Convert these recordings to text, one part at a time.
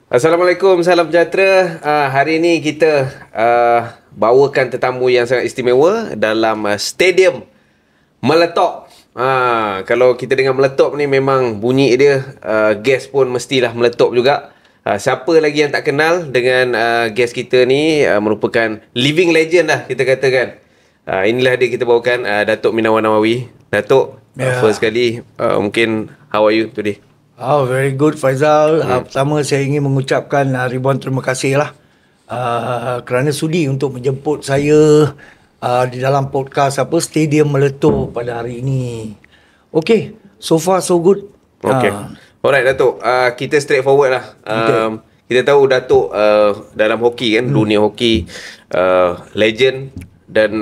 Assalamualaikum, salam sejahtera. Hari ini kita bawakan tetamu yang sangat istimewa dalam stadium meletup. Kalau kita dengar meletup ni memang bunyi dia, guest pun mestilah meletup juga. Siapa lagi yang tak kenal dengan guest kita ni, merupakan living legend lah kita katakan. Inilah dia kita bawakan, Datuk Minawan Nawawi. Datuk, first kali, mungkin how are you today? Oh, very good Faizal. Pertama saya ingin mengucapkan ribuan terima kasih lah kerana sudi untuk menjemput saya di dalam podcast Stadium Meletup pada hari ini. Okay, so far so good. Okay. Alright Datuk, kita straightforward lah. Kita tahu Datuk dalam hoki kan, dunia hoki, legend. Dan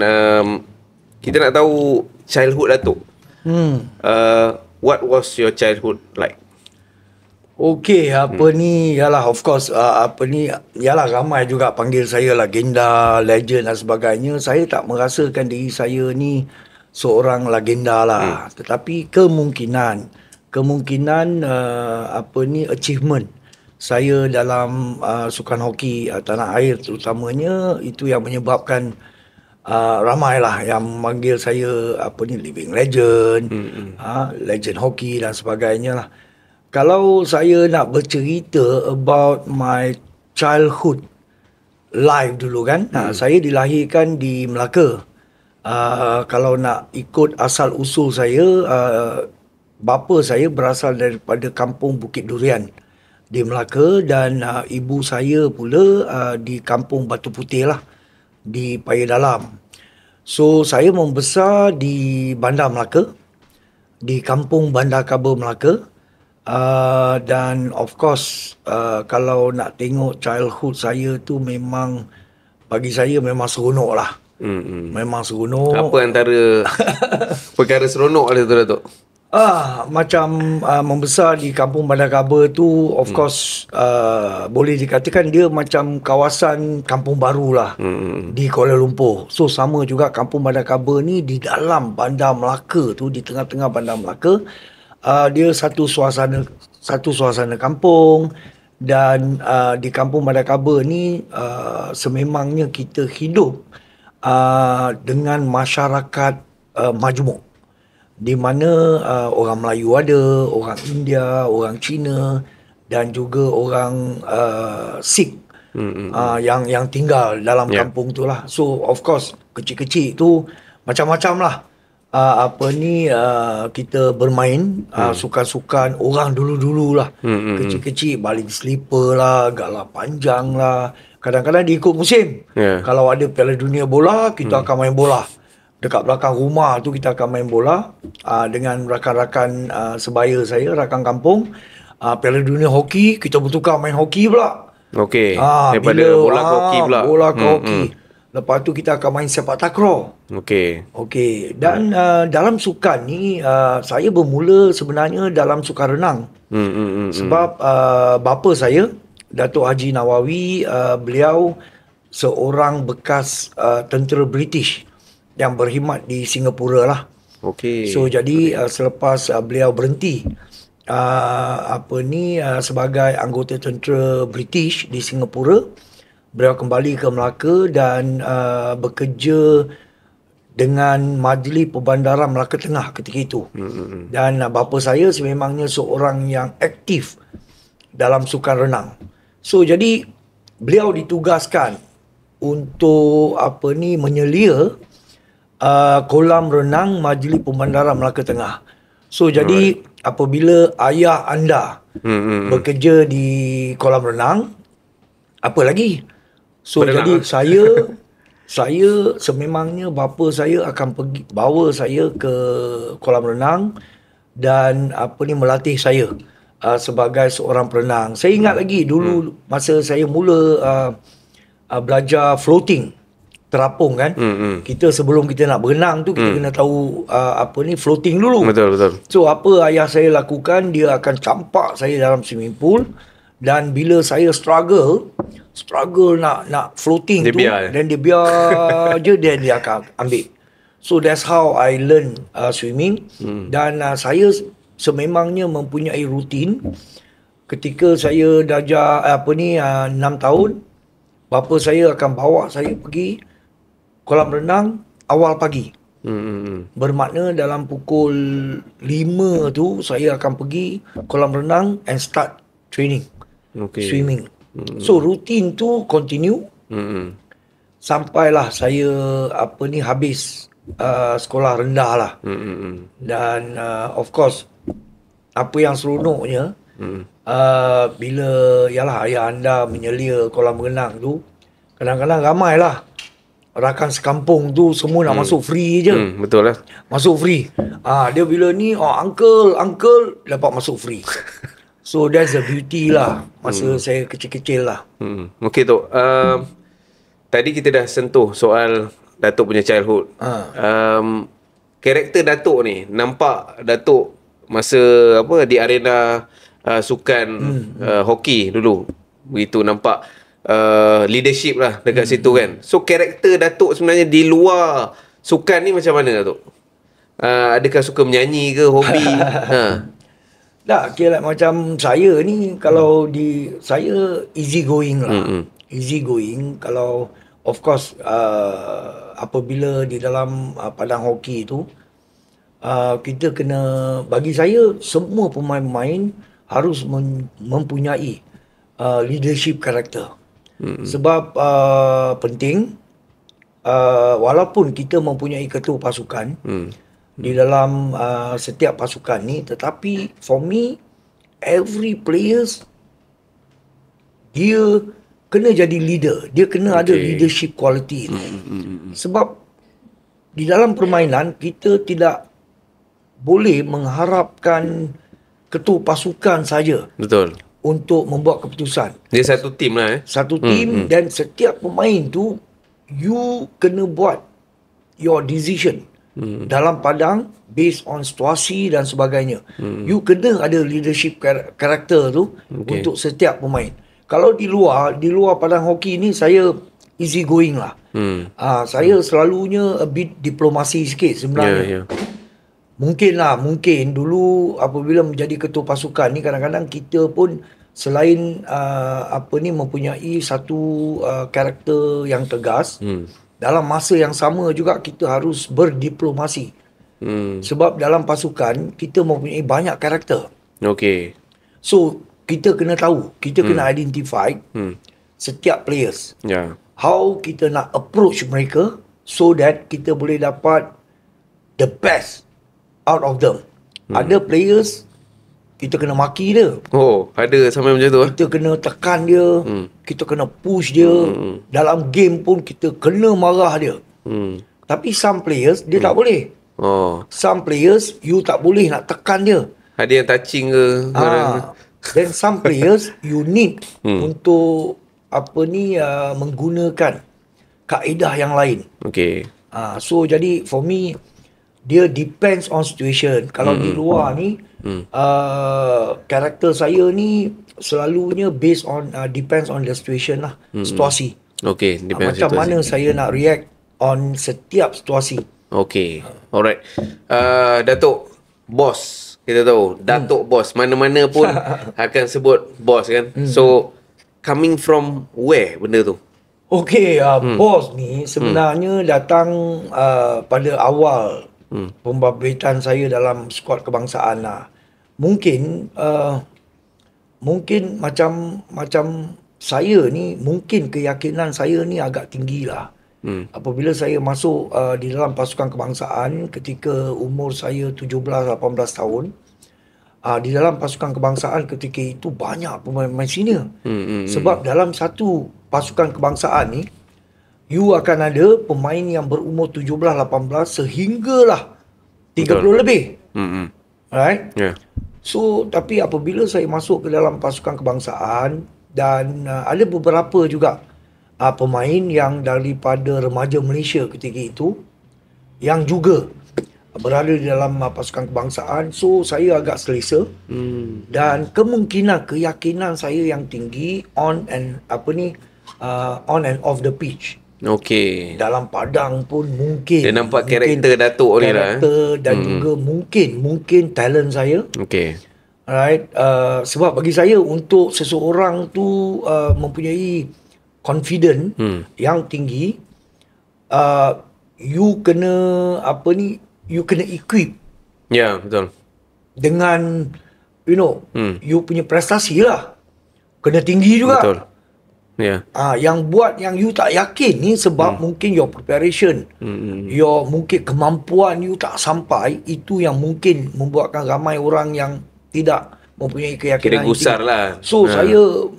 kita nak tahu childhood Datuk. What was your childhood like? Okey, yalah of course yalah ramai juga panggil saya legenda, legend dan sebagainya. Saya tak merasakan diri saya ni seorang legenda lah. Tetapi kemungkinan achievement saya dalam sukan hoki tanah air terutamanya itu yang menyebabkan ramailah yang memanggil saya living legend, legend hoki dan sebagainya lah. Kalau saya nak bercerita about my childhood life dulu kan, saya dilahirkan di Melaka. Kalau nak ikut asal usul saya, bapa saya berasal daripada kampung Bukit Durian di Melaka dan ibu saya pula di kampung Batu Putih lah, di Paya Dalam. So, saya membesar di Bandar Melaka, di kampung Bandar Kaba Melaka. Dan of course kalau nak tengok childhood saya tu memang bagi saya memang seronok lah. Memang seronok. Apa antara perkara seronok ada tu Datuk? Macam membesar di kampung Bandar Kaba tu of course boleh dikatakan dia macam kawasan kampung baru lah di Kuala Lumpur. So sama juga kampung Bandar Kaba ni di dalam Bandar Melaka tu, di tengah-tengah Bandar Melaka. Dia satu suasana kampung dan di kampung Bandar Kaba ni sememangnya kita hidup dengan masyarakat majmuk di mana orang Melayu ada, orang India, orang Cina dan juga orang Sikh yang tinggal dalam kampung tu lah. So of course kecil-kecil tu macam-macam lah. Kita bermain sukan-sukan orang dulu-dulu lah. Kecil-kecil baling slipper lah, galah panjang lah. Kadang-kadang diikut musim. Kalau ada Piala Dunia bola, kita akan main bola. Dekat belakang rumah tu kita akan main bola dengan rakan-rakan sebaya saya, rakan kampung. Piala Dunia hoki, kita bertukar main hoki pula. Okey. Daripada bola ke hoki pula. Bola ke hoki. Lepas tu kita akan main sepak takraw. Okey. Dan dalam sukan ni saya bermula sebenarnya dalam sukan renang. Sebab bapa saya, Datuk Haji Nawawi, beliau seorang bekas tentera British yang berkhidmat di Singapura lah. So jadi selepas beliau berhenti sebagai anggota tentera British di Singapura, beliau kembali ke Melaka dan bekerja dengan Majlis Perbandaran Melaka Tengah ketika itu. Dan bapa saya sememangnya seorang yang aktif dalam sukan renang. So jadi beliau ditugaskan untuk menyelia kolam renang Majlis Perbandaran Melaka Tengah. So jadi apabila ayah anda bekerja di kolam renang, apa lagi? So jadi saya sememangnya bapa saya akan bawa saya ke kolam renang dan melatih saya sebagai seorang perenang. Saya ingat lagi dulu masa saya mula belajar floating terapung kan. Kita sebelum kita nak berenang tu kita kena tahu floating dulu. Betul. So apa ayah saya lakukan, dia akan campak saya dalam swimming pool dan bila saya struggle nak floating dia tu biar, dan dia biar je dia akan ambil. So that's how I learn swimming. Dan saya sememangnya mempunyai rutin ketika saya darjah 6 tahun, bapa saya akan bawa saya pergi kolam renang awal pagi. Bermakna dalam pukul 5 tu saya akan pergi kolam renang and start training. Swimming. So rutin tu continue sampailah saya habis sekolah rendah lah. Dan of course apa yang seronoknya bila ayah anda menyelia kolam renang tu, kadang-kadang ramai lah rakan sekampung tu semua nak masuk free je. Betul lah. Masuk free. Dia bila ni uncle dapat masuk free. So that's the beauty lah masa saya kecil-kecil lah. Okey tu. Tadi kita dah sentuh soal Datuk punya childhood. Karakter Datuk ni, nampak Datuk masa di arena sukan hoki dulu. Begitu nampak leadership lah dekat situ kan. So karakter Datuk sebenarnya di luar sukan ni macam mana Datuk? Adakah suka menyanyi ke, hobi? Tak, kira macam saya ni, kalau saya easy going lah. Easy going. Kalau of course apabila di dalam padang hoki tu, kita kena, bagi saya semua pemain-pemain harus mempunyai leadership karakter. Sebab penting, walaupun kita mempunyai ketua pasukan di dalam setiap pasukan ni, tetapi for me every players dia kena jadi leader, dia kena ada leadership quality tu. Sebab di dalam permainan kita tidak boleh mengharapkan ketua pasukan saja. Betul. Untuk membuat keputusan. Dia satu tim lah. Satu tim dan setiap pemain tu you kena buat your decision dalam padang based on situasi dan sebagainya. You kena ada leadership karakter tu untuk setiap pemain. Kalau di luar padang hoki ni saya easy going lah. Saya selalunya a bit diplomasi sikit sebenarnya. Mungkin dulu apabila menjadi ketua pasukan ni, kadang-kadang kita pun selain mempunyai satu karakter yang tegas, dalam masa yang sama juga kita harus berdiplomasi. Sebab dalam pasukan kita mempunyai banyak karakter. So kita kena tahu, kita kena identify setiap players. How kita nak approach mereka so that kita boleh dapat the best out of them. Ada players kita kena maki dia. Ada sampai macam tu. Kita kena tekan dia, kita kena push dia. Dalam game pun kita kena marah dia. Tapi some players dia tak boleh. Some players you tak boleh nak tekan dia. Ada yang touching ke? Then some players you need untuk menggunakan kaedah yang lain. So jadi for me dia depends on situation. Kalau di luar ni karakter saya ni selalunya based on depends on the situation lah. Situasi. Macam mana saya nak react on setiap situasi. Alright. Datuk bos, kita tahu Datuk bos, mana-mana pun akan sebut bos kan. So coming from where benda tu? Bos ni sebenarnya datang pada awal pembabit saya dalam skuad kebangsaan lah. Mungkin macam saya ni, mungkin keyakinan saya ni agak tinggi lah. Apabila saya masuk di dalam pasukan kebangsaan ketika umur saya 17-18 tahun, di dalam pasukan kebangsaan ketika itu banyak pemain-pemain senior. Sebab dalam satu pasukan kebangsaan ni you akan ada pemain yang berumur 17-18 sehinggalah 30 lebih. Right? So, tapi apabila saya masuk ke dalam pasukan kebangsaan dan ada beberapa juga pemain yang daripada remaja Malaysia ketika itu yang juga berada di dalam pasukan kebangsaan. So, saya agak selesa. Dan keyakinan saya yang tinggi on and off the pitch. Dalam padang pun mungkin dia nampak karakter Datuk ni lah. Dan juga mungkin talent saya. Alright, sebab bagi saya untuk seseorang tu mempunyai confident yang tinggi, you kena you kena equip Ya, betul. dengan you punya prestasi lah. Kena tinggi juga. Betul. Ya. Yang buat yang you tak yakin ni sebab mungkin your preparation, your mungkin kemampuan you tak sampai, itu yang mungkin membuatkan ramai orang yang tidak mempunyai keyakinan. Kira gusar lah. So saya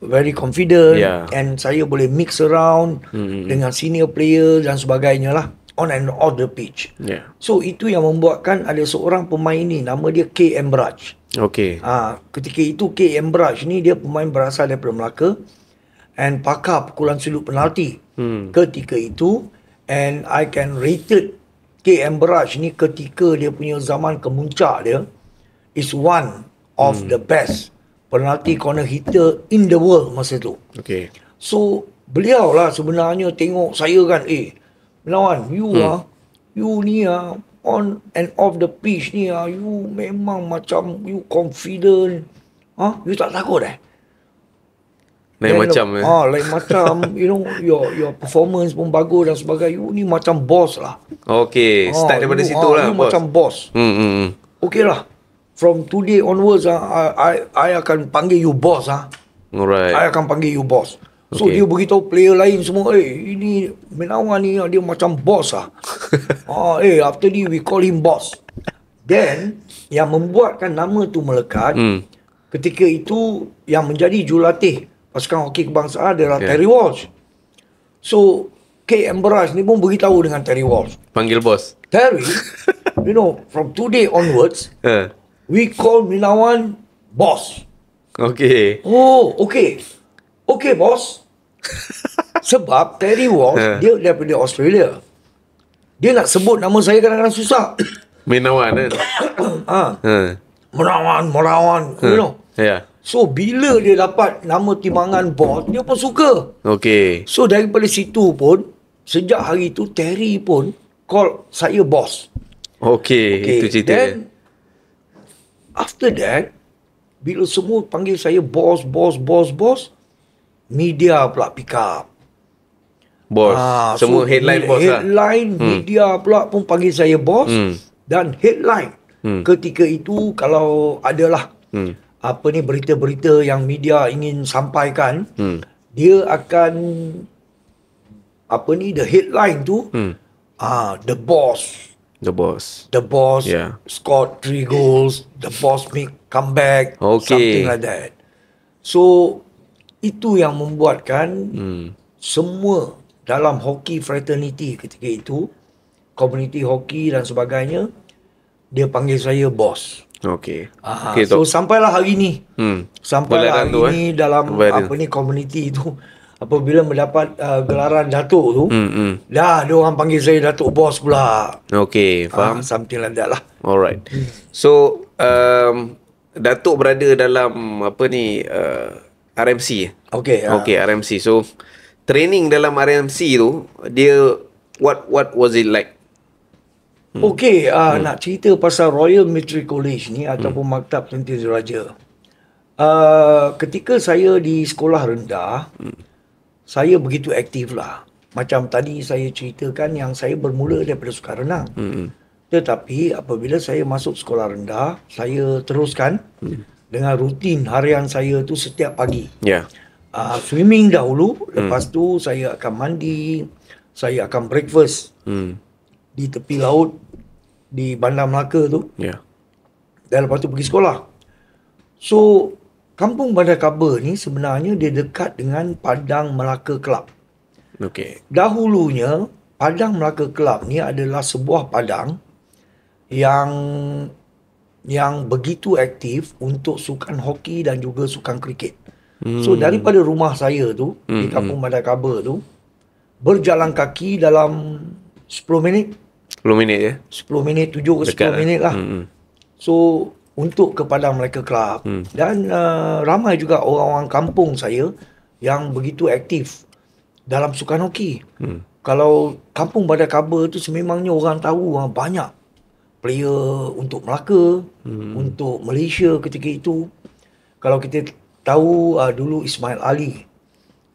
very confident and saya boleh mix around dengan senior player dan sebagainya lah, on and off the pitch. So itu yang membuatkan ada seorang pemain ni, nama dia KM Braj. Okay. Ketika itu KM Braj ni dia pemain berasal daripada Melaka and pakar pukulan sudut penalti ketika itu, and I can rated KM Braj ni ketika dia punya zaman kemuncak dia is one of the best penalti corner hitter in the world masa tu. Okay. So beliau lah sebenarnya tengok saya kan, Menawan, you ni on and off the pitch ni you memang macam you confident. You tak takut Lain macam lain macam your performance pun bagus dan sebagainya. You ni macam boss lah. Okay, start daripada situ lah, you macam boss. Okay lah. From today onwards, I akan panggil you boss. Alright. I akan panggil you boss. So dia beritahu player lain semua, ini Menawan ni dia macam boss after ni we call him boss. Then yang membuatkan nama tu melekat, ketika itu yang menjadi jurulatih pasukan hoki kebangsaan adalah Terry Walsh. So KM Braj ni pun beritahu dengan Terry Walsh, panggil bos. Terry, from today onwards, we call Menawan boss. Okay. Oh, okay. Okay, boss. Sebab Terry Walsh, dia daripada Australia. Dia nak sebut nama saya kadang-kadang susah. Menawan Menawan, Yeah. So, bila dia dapat nama timbangan boss, dia pun suka. Okay. So, daripada situ pun, sejak hari tu, Terry pun call saya boss. Okay. Itu cerita dia. Then, after that, bila semua panggil saya boss, media pula pick up. Bos. Semua headline bos lah. Headline, media pula pun panggil saya boss. Dan headline. Ketika itu, kalau adalah berita-berita yang media ingin sampaikan, dia akan the headline tu, the boss. The boss scored 3 goals. The boss make comeback. Something like that. So, itu yang membuatkan semua dalam hoki fraternity ketika itu, community hoki dan sebagainya, dia panggil saya boss. Okay. So, sampailah hari ni. Sampailah hari ni dalam community itu, apabila mendapat gelaran Datuk tu, dah dia orang panggil saya Datuk Boss pula. Okay, faham. Something like that lah. Alright. So, Datuk berada dalam RMC. Okay. RMC. So, training dalam RMC tu, dia what was it like? Okay, nak cerita pasal Royal Military College ni ataupun Maktab Tentera Diraja. Ketika saya di sekolah rendah, saya begitu aktif lah. Macam tadi saya ceritakan yang saya bermula daripada sukan renang. Tetapi apabila saya masuk sekolah rendah, saya teruskan dengan rutin harian saya tu setiap pagi. Swimming dahulu, lepas tu saya akan mandi, saya akan breakfast di tepi laut di Bandar Melaka tu. Dan lepas tu pergi sekolah. So, Kampung Bandar Kaba ni sebenarnya dia dekat dengan Padang Melaka Club. Dahulunya, Padang Melaka Club ni adalah sebuah padang yang begitu aktif untuk sukan hoki dan juga sukan kriket. So, daripada rumah saya tu, di Kampung Bandar Kaba tu, berjalan kaki dalam 10 minit. 10 minit je? 10 minit, 7 ke 10 minit lah. So, untuk ke Padang Melaka Club. Dan ramai juga orang-orang kampung saya yang begitu aktif dalam sukan hoki. Kalau Kampung Bandar Kaba tu sememangnya orang tahu banyak player untuk Melaka, untuk Malaysia ketika itu. Kalau kita tahu dulu Ismail Ali,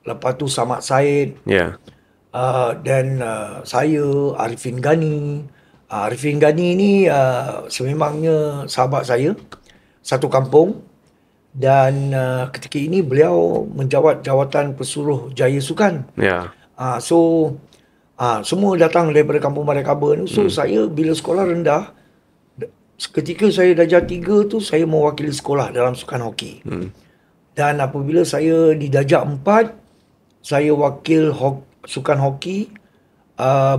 lepas tu Samad Said, Ya. dan saya Arifin Ghani. Arifin Ghani ni sememangnya sahabat saya, satu kampung. Dan ketika ini beliau menjawat jawatan Pesuruh Jaya Sukan. Ya. So semua datang daripada kampung Balai Kaba ni. So saya bila sekolah rendah, ketika saya darjah 3 tu saya mewakili sekolah dalam sukan hoki. Dan apabila saya di darjah 4, saya wakil sukan hoki,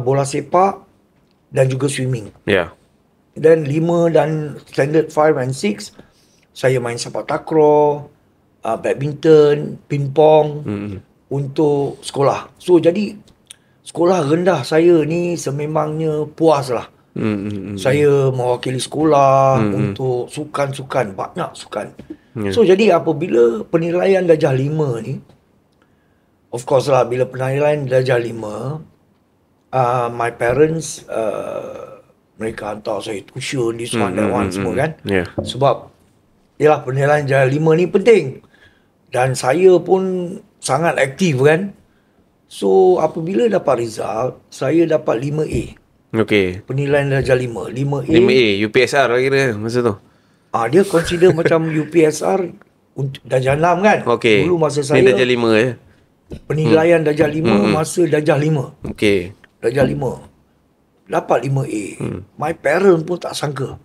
bola sepak dan juga swimming. Ya. Dan 5 dan standard 5 and 6 saya main sepak takraw, badminton, pingpong untuk sekolah. So jadi sekolah rendah saya ni sememangnya puas lah. Saya mewakili sekolah untuk sukan-sukan, banyak sukan. So jadi apabila penilaian darjah 5 ni, of course lah, bila penilaian darjah 5, my parents mereka hantar saya tuition, this one, that one semua kan. Yeah. Sebab yalah, penilaian darjah 5 ni penting. Dan saya pun sangat aktif kan. So apabila dapat result, saya dapat 5A. Okey. Penilaian darjah 5. 5A. 5A, UPSR lah kira masa tu. Dia consider macam UPSR untuk darjah 6 kan. Okey. Dulu masa Ni saya darjah 5 je. penilaian darjah 5 masa darjah 5. Okey. Darjah 5. Dapat 5A. My parents pun tak sangka.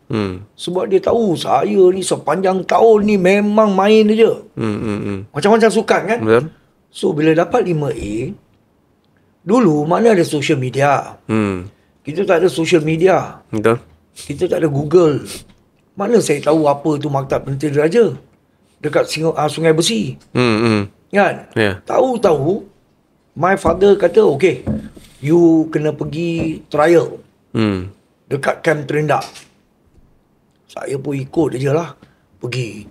Sebab dia tahu saya ni sepanjang tahun ni memang main je. Macam-macam sukan kan. Betul. So bila dapat 5A, dulu mana ada social media. Kita tak ada social media. Betul. Kita tak ada Google. Mana saya tahu apa tu Maktab Tentera Diraja dekat Sungai Besi. Kan? Ya. Tahu-tahu my father kata, okay, you kena pergi trial dekat Camp Terendak. Saya pun ikut je lah. Pergi.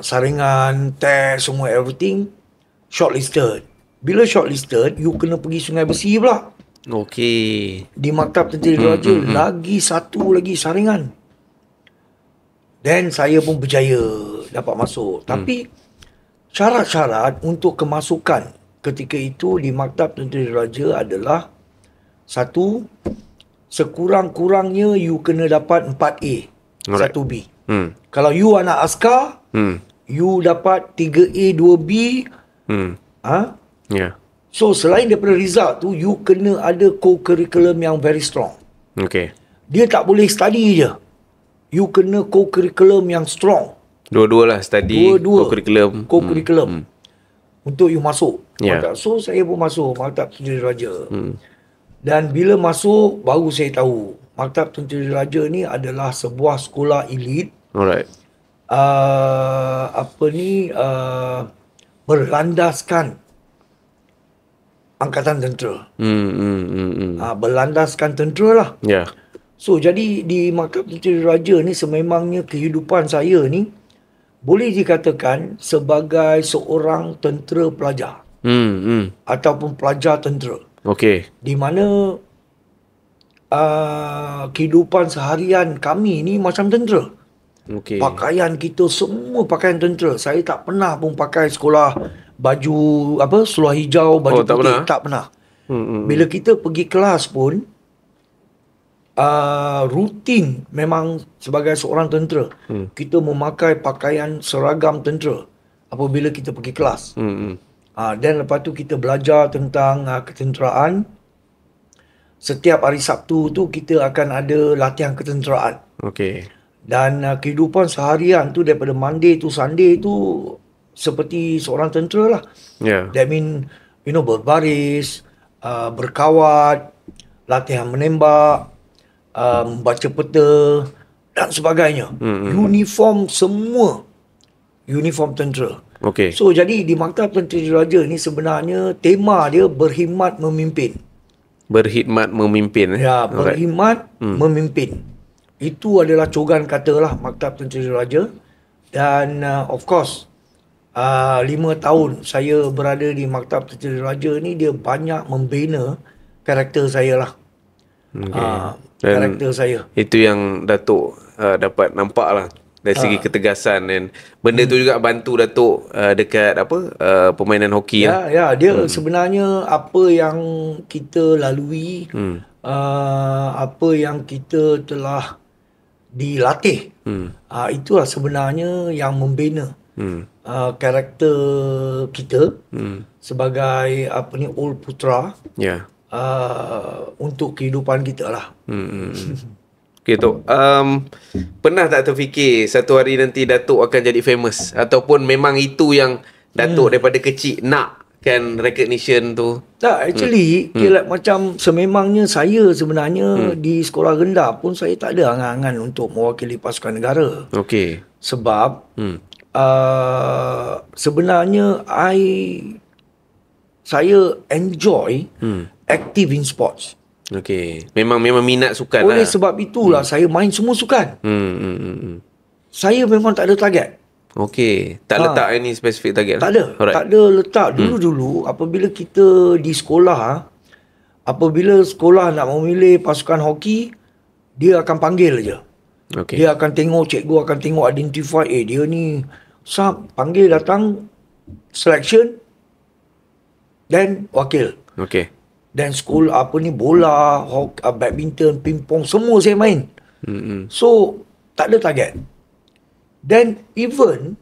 Saringan, test, semua everything. Shortlisted. Bila shortlisted, you kena pergi Sungai Besi pula. Okey. Di Maktab Tentera Diraja lagi satu lagi saringan. Dan saya pun berjaya dapat masuk. Tapi syarat-syarat untuk kemasukan ketika itu di Maktab Tentera Diraja adalah, satu, sekurang-kurangnya you kena dapat 4A. Alright. 1B. Kalau you anak askar, you dapat 3A, 2B. Ya. So selain daripada result tu, you kena ada co-curriculum yang very strong. Okey. Dia tak boleh study je. You kena co-curriculum yang strong. Dua-dua lah, study, Dua-dua. co-curriculum. Co-curriculum. Untuk you masuk. Ya. So saya pun masuk Maktab Tentera Diraja. Dan bila masuk, baru saya tahu Maktab Tentera Diraja ni adalah sebuah sekolah elit. Alright. Berlandaskan angkatan tentera. Berlandaskan tentera lah. Ya. So jadi di Maktab Tentera Diraja ni sememangnya kehidupan saya ni boleh dikatakan sebagai seorang tentera pelajar. Ataupun pelajar tentera. Okey. Di mana kehidupan seharian kami ni macam tentera. Okey. Pakaian kita semua pakaian tentera. Saya tak pernah pun pakai sekolah baju seluar hijau, baju tak putih. pernah? Tak pernah. Bila kita pergi kelas pun, rutin memang sebagai seorang tentera. Kita memakai pakaian seragam tentera apabila kita pergi kelas. Dan lepas tu kita belajar tentang ketenteraan. Setiap hari Sabtu tu kita akan ada latihan ketenteraan. Okey. Dan kehidupan seharian tu daripada Monday to Sunday tu seperti seorang tentera lah. Ya. That mean, berbaris, berkawat, latihan menembak, membaca peta dan sebagainya. Uniform semua. Uniform tentera. Okey. So jadi di Maktab Tentera Diraja ni sebenarnya tema dia berkhidmat memimpin. Berkhidmat memimpin. Ya, berkhidmat memimpin. Itu adalah cogan kata lah Maktab Tentera Diraja. Dan of course 5 tahun saya berada di Maktab Tentera Diraja ni, dia banyak membina karakter saya lah. Dan karakter saya. itu yang Datuk dapat nampak lah dari segi ketegasan, dan benda tu juga bantu Datuk dekat permainan hoki lah. Ya, dia sebenarnya apa yang kita lalui, apa yang kita telah dilatih, itulah sebenarnya yang membina karakter kita sebagai old putra. Ya. Untuk kehidupan kita lah. Okay, Tok. Pernah tak terfikir satu hari nanti Datuk akan jadi famous? Ataupun memang itu yang Datuk daripada kecil nakkan recognition tu? Tak, actually, macam sememangnya saya sebenarnya di sekolah rendah pun saya tak ada angan-angan untuk mewakili pasukan negara. Okey. Sebab sebenarnya saya enjoy active in sports. Okey. Memang minat sukan Oleh lah. sebab itulah saya main semua sukan. Saya memang tak ada target. Okey. Tak letak any specific target? Tak ada. Alright. Tak ada letak. Dulu-dulu apabila kita di sekolah, apabila sekolah nak memilih pasukan hoki, dia akan panggil je. Okey. Dia akan tengok, cikgu akan tengok, identify, dia ni sub, panggil datang, selection, dan wakil. Okey. Dan sekolah bola, badminton, pingpong, semua saya main. So, tak ada target. Dan even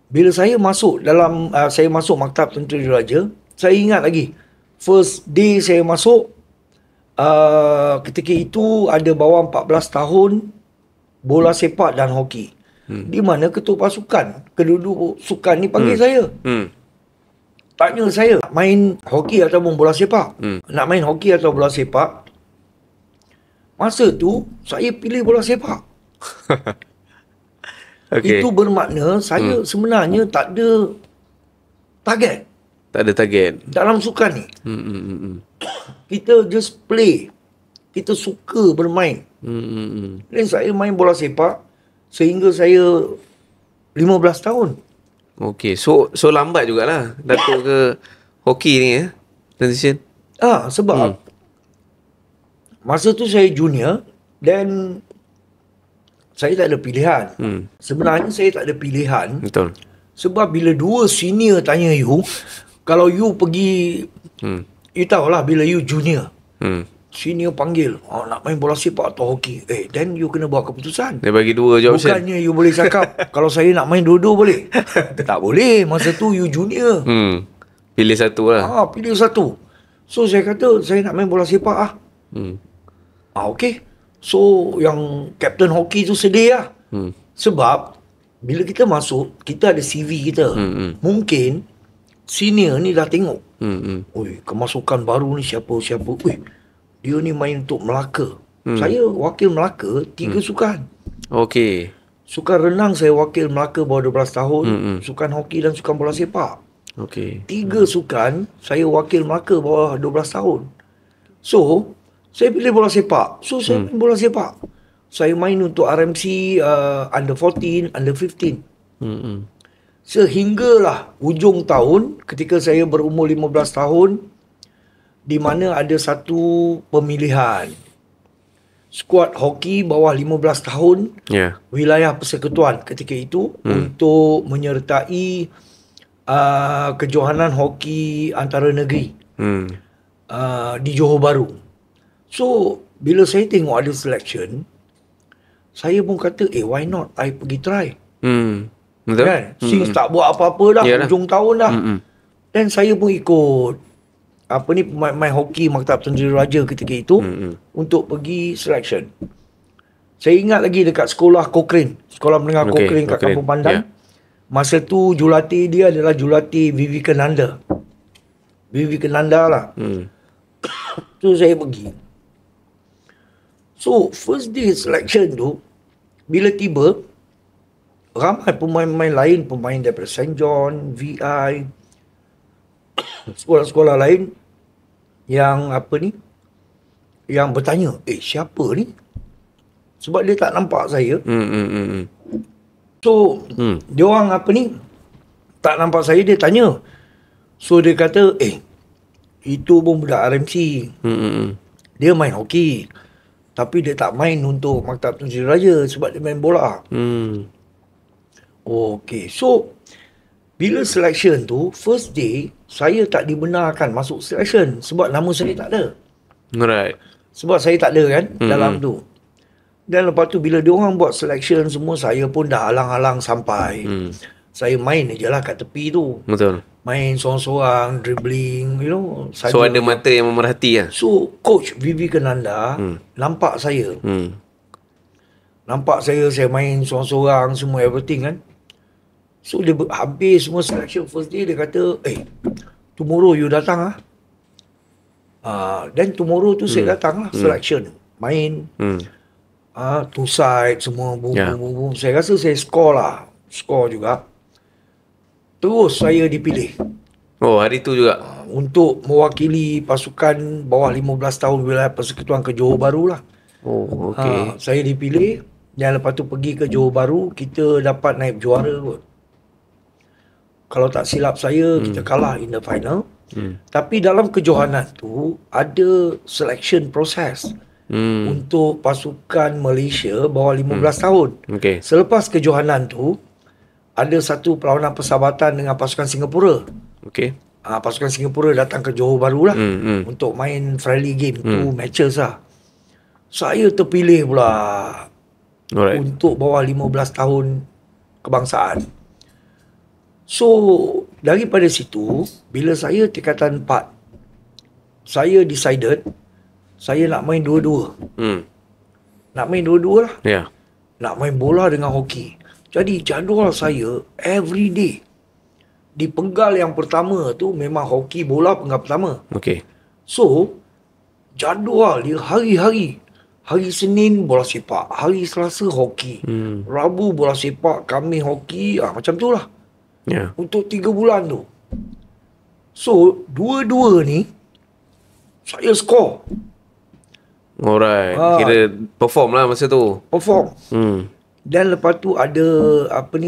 bila saya masuk dalam saya masuk Maktab Tentera Diraja, saya ingat lagi first day saya masuk, ketika itu ada bawah 14 tahun bola sepak dan hoki. Di mana ketua pasukan, kedua-dua sukan ni panggil saya. Tanya saya, main hoki ataupun bola sepak? Nak main hoki atau bola sepak? Masa tu saya pilih bola sepak. Okay. Itu bermakna saya sebenarnya tak ada target. Tak ada target Dalam sukan ni. Kita just play. Kita suka bermain. Dan saya main bola sepak sehingga saya 15 tahun. Okey. So lambat jugalah Datuk ke hoki ni transition. Sebab masa tu saya junior dan saya tak ada pilihan. Sebenarnya saya tak ada pilihan. Betul. Sebab bila dua senior tanya you, kalau you pergi, you tahulah bila you junior, senior panggil, nak main bola sepak atau hoki, then you kena buat keputusan. Dia bagi dua je option. Bukannya you boleh cakap, kalau saya nak main dua-dua boleh. Tak boleh, masa tu you junior. Pilih satu lah. Pilih satu. So saya kata, saya nak main bola sepak okey. So yang kapten hoki tu sedih lah. Sebab bila kita masuk, kita ada CV kita. Mungkin senior ni dah tengok. Oi, kemasukan baru ni siapa-siapa. Oi, dia ni main untuk Melaka. Saya wakil Melaka 3 sukan. Okey. Sukan renang saya wakil Melaka bawah 12 tahun. Sukan hoki dan sukan bola sepak. Okey. 3 sukan saya wakil Melaka bawah 12 tahun. So, saya pilih bola sepak. So, saya main bola sepak. Saya main untuk RMC under 14, under 15. Sehinggalah ujung tahun ketika saya berumur 15 tahun, di mana ada satu pemilihan skuad hoki bawah 15 tahun wilayah persekutuan ketika itu untuk menyertai kejohanan hoki antara negeri di Johor Bahru. So bila saya tengok ada selection, saya pun kata why not I pergi try. Betul. Kan? Since tak buat apa-apa dah, ujung tahun dah. Dan saya pun ikut pemain hoki Maktab Tentera Diraja ketika itu untuk pergi selection. Saya ingat lagi dekat sekolah Cochrane, sekolah menengah Cochrane kat Kampung Pandan. Masa tu jurulatih dia adalah jurulatih Vivekananda. Vivekananda lah. So saya pergi. So first day selection tu, bila tiba, ramai pemain-pemain lain, pemain daripada St. John, VI, sekolah-sekolah lain yang yang bertanya, siapa ni? Sebab dia tak nampak saya. So dia orang tak nampak saya, dia tanya. So dia kata, itu pun budak RMC. Dia main hoki. Tapi dia tak main untuk Maktab Tun Sri Raja sebab dia main bola. Okay. So, bila selection tu, first day, saya tak dibenarkan masuk selection sebab nama saya tak ada. Right. Sebab saya tak ada kan dalam tu. Dan lepas tu bila diorang buat selection semua, saya pun dah halang-halang sampai. Saya main je lah kat tepi tu. Betul. Main sorang-sorang, dribbling, you know. So ada mata yang memerhati lah. So coach Vivi Kenanda nampak saya. Nampak saya main sorang-sorang semua everything kan. So dia habis semua selection first day, dia kata, tomorrow you datang lah. Then tomorrow tu saya datang lah selection. Main. Two side semua boom. Saya rasa saya score juga. Terus saya dipilih. Oh, hari tu juga. Untuk mewakili pasukan bawah 15 tahun wilayah persekutuan ke Johor Bahru lah. Oh, okey. Saya dipilih dan lepas tu pergi ke Johor Bahru, kita dapat naib juara kot. Kalau tak silap saya, kita kalah in the final. Tapi dalam kejohanan tu ada selection process untuk pasukan Malaysia bawah 15 tahun. Okey. Selepas kejohanan tu ada satu perlawanan persahabatan dengan pasukan Singapura. Okey. Pasukan Singapura datang ke Johor Bahru lah untuk main friendly game, 2 matches lah. Saya terpilih pula untuk bawah 15 tahun kebangsaan. So daripada situ, bila saya tingkatan 4, saya decided saya nak main dua-dua. Nak main dua-dua lah. Ya. Nak main bola dengan hoki. Jadi jadual saya every day. Di penggal yang pertama tu memang hoki bola penggal pertama. Okey. So jadual dia hari-hari. Hari Senin bola sepak, hari Selasa hoki, Rabu bola sepak, Khamis hoki, macam tu lah. Ya. Untuk 3 bulan tu. So dua-dua ni saya score. Alright. Kira perform lah masa tu. Perform. Dan lepas tu ada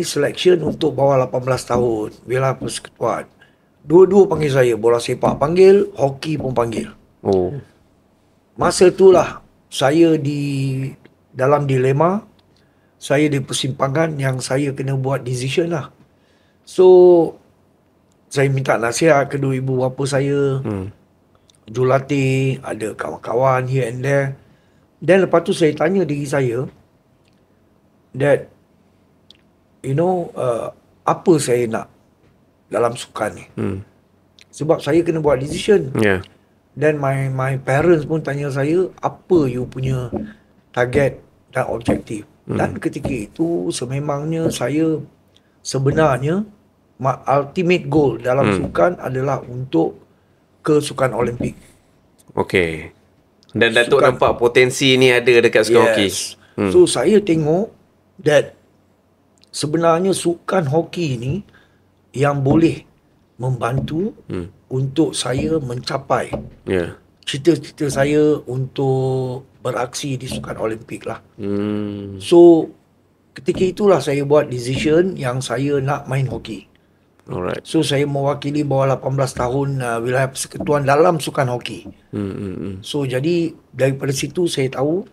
selection untuk bawah 18 tahun wilayah persekutuan. Dua-dua panggil saya. Bola sepak panggil, hoki pun panggil. Oh. Masa tu lah saya dalam dilema. Saya di persimpangan yang saya kena buat decision lah. So saya minta nasihat kedua ibu bapa saya. Jurulatih, ada kawan-kawan here and there. Dan lepas tu saya tanya diri saya that apa saya nak dalam sukan ni. Sebab saya kena buat decision. Ya. Dan my parents pun tanya saya, apa you punya target dan objektif. Dan ketika itu sememangnya saya sebenarnya ultimate goal dalam sukan adalah untuk ke sukan Olimpik. Okey. Dan Datuk nampak potensi ni ada dekat sukan hoki. So saya tengok that sebenarnya sukan hoki ni yang boleh membantu untuk saya mencapai cita-cita saya untuk beraksi di sukan Olimpik lah. So ketika itulah saya buat decision yang saya nak main hoki. Alright. So saya mewakili bawah 18 tahun wilayah persekutuan dalam sukan hoki. So jadi daripada situ saya tahu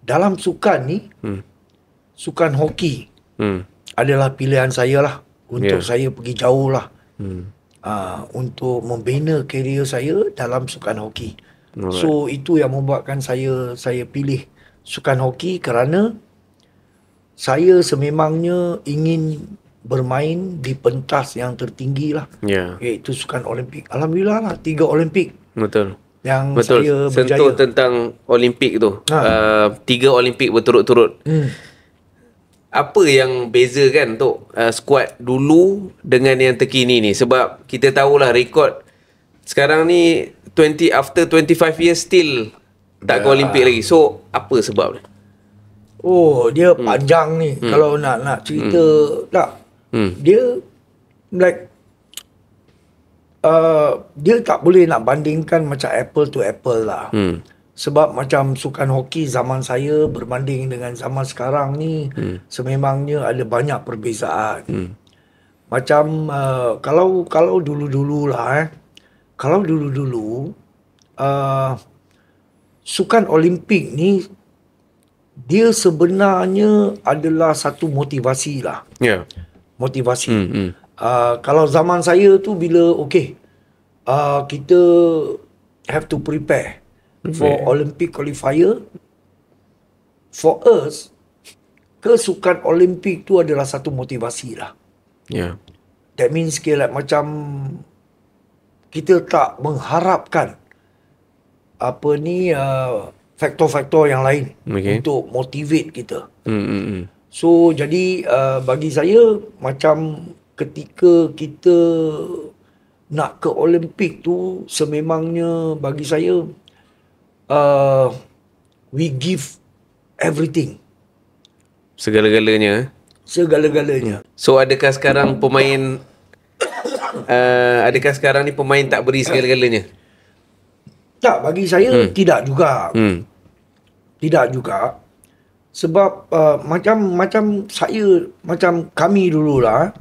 dalam sukan ni sukan hoki adalah pilihan saya lah untuk saya pergi jauh lah. Untuk membina karier saya dalam sukan hoki. Alright. So itu yang membuatkan saya pilih sukan hoki kerana saya sememangnya ingin bermain di pentas yang tertinggi lah. Iaitu sukan Olimpik. Alhamdulillah lah 3 Olimpik. Betul. Yang betul. saya berjaya. Sentuh tentang Olimpik tu. 3 Olimpik berturut-turut. Apa yang beza kan untuk skuad dulu dengan yang terkini ni? Sebab kita tahulah rekod sekarang ni after 25 years still tak ke Olimpik lagi. So apa sebab ni? Oh, dia panjang ni. Kalau nak cerita tak. Dia like dia tak boleh nak bandingkan macam apple to apple lah. Sebab macam sukan hoki zaman saya berbanding dengan zaman sekarang ni sememangnya ada banyak perbezaan. Macam kalau dulu-dulu lah kalau dulu-dulu sukan Olimpik ni dia sebenarnya adalah satu motivasi lah. Ya. Motivasi. Kalau zaman saya tu bila kita have to prepare for Olympic qualifier. For us, kesukan Olimpik tu adalah satu motivasi lah. Ya. That means like macam kita tak mengharapkan faktor-faktor yang lain untuk motivate kita. So jadi bagi saya macam ketika kita nak ke Olimpik tu sememangnya bagi saya we give everything. Segala-galanya. So adakah sekarang pemain ni pemain tak beri segala-galanya? Tak, bagi saya tidak juga. Tidak juga. Sebab macam kami dululah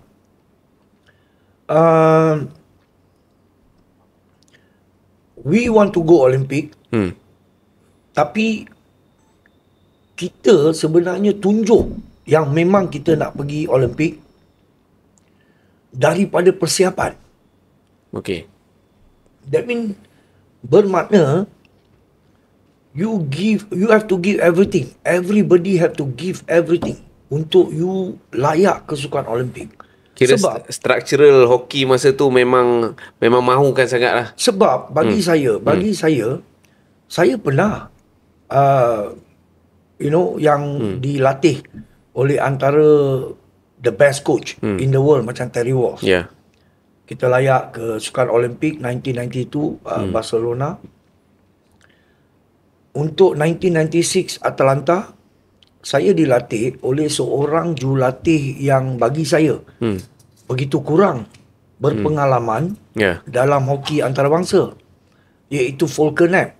we want to go Olympic. Tapi kita sebenarnya tunjuk yang memang kita nak pergi Olimpik daripada persiapan. Okay. That means bermakna you have to give everything. Everybody have to give everything untuk you layak ke sukan Olimpik. Kira sebab structural hoki masa tu memang mahukan sangat lah. Sebab bagi saya pernah yang dilatih oleh antara the best coach in the world macam Terry Walsh. Yeah. Kita layak ke sukan Olimpik 1992 Barcelona. Untuk 1996 Atlanta, saya dilatih oleh seorang jurulatih yang bagi saya begitu kurang berpengalaman dalam hoki antarabangsa, iaitu Volker Knapp,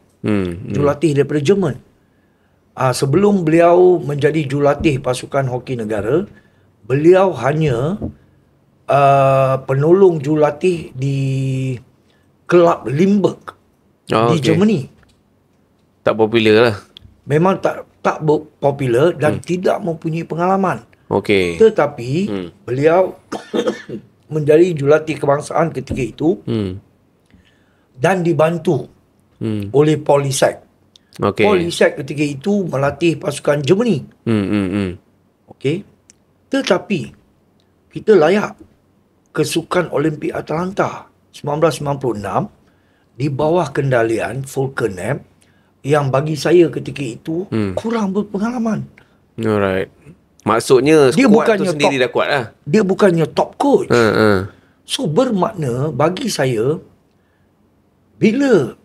jurulatih daripada Jerman. Sebelum beliau menjadi jurulatih pasukan hoki negara, beliau hanya penolong jurulatih di Klub Limburg di Germany. Tak popular lah. Memang tak popular dan tidak mempunyai pengalaman. Okey. Tetapi beliau menjadi jurulatih kebangsaan ketika itu dan dibantu oleh Paul Lissek. Paul Lissek ketika itu melatih pasukan Germany. Okey. Tetapi kita layak ke sukan Olimpik Atlanta 1996 di bawah kendalian Volker Knapp yang bagi saya ketika itu kurang berpengalaman. Alright. Maksudnya squad tu sendiri dah kuat lah. Dia bukannya top coach. So bermakna bagi saya bila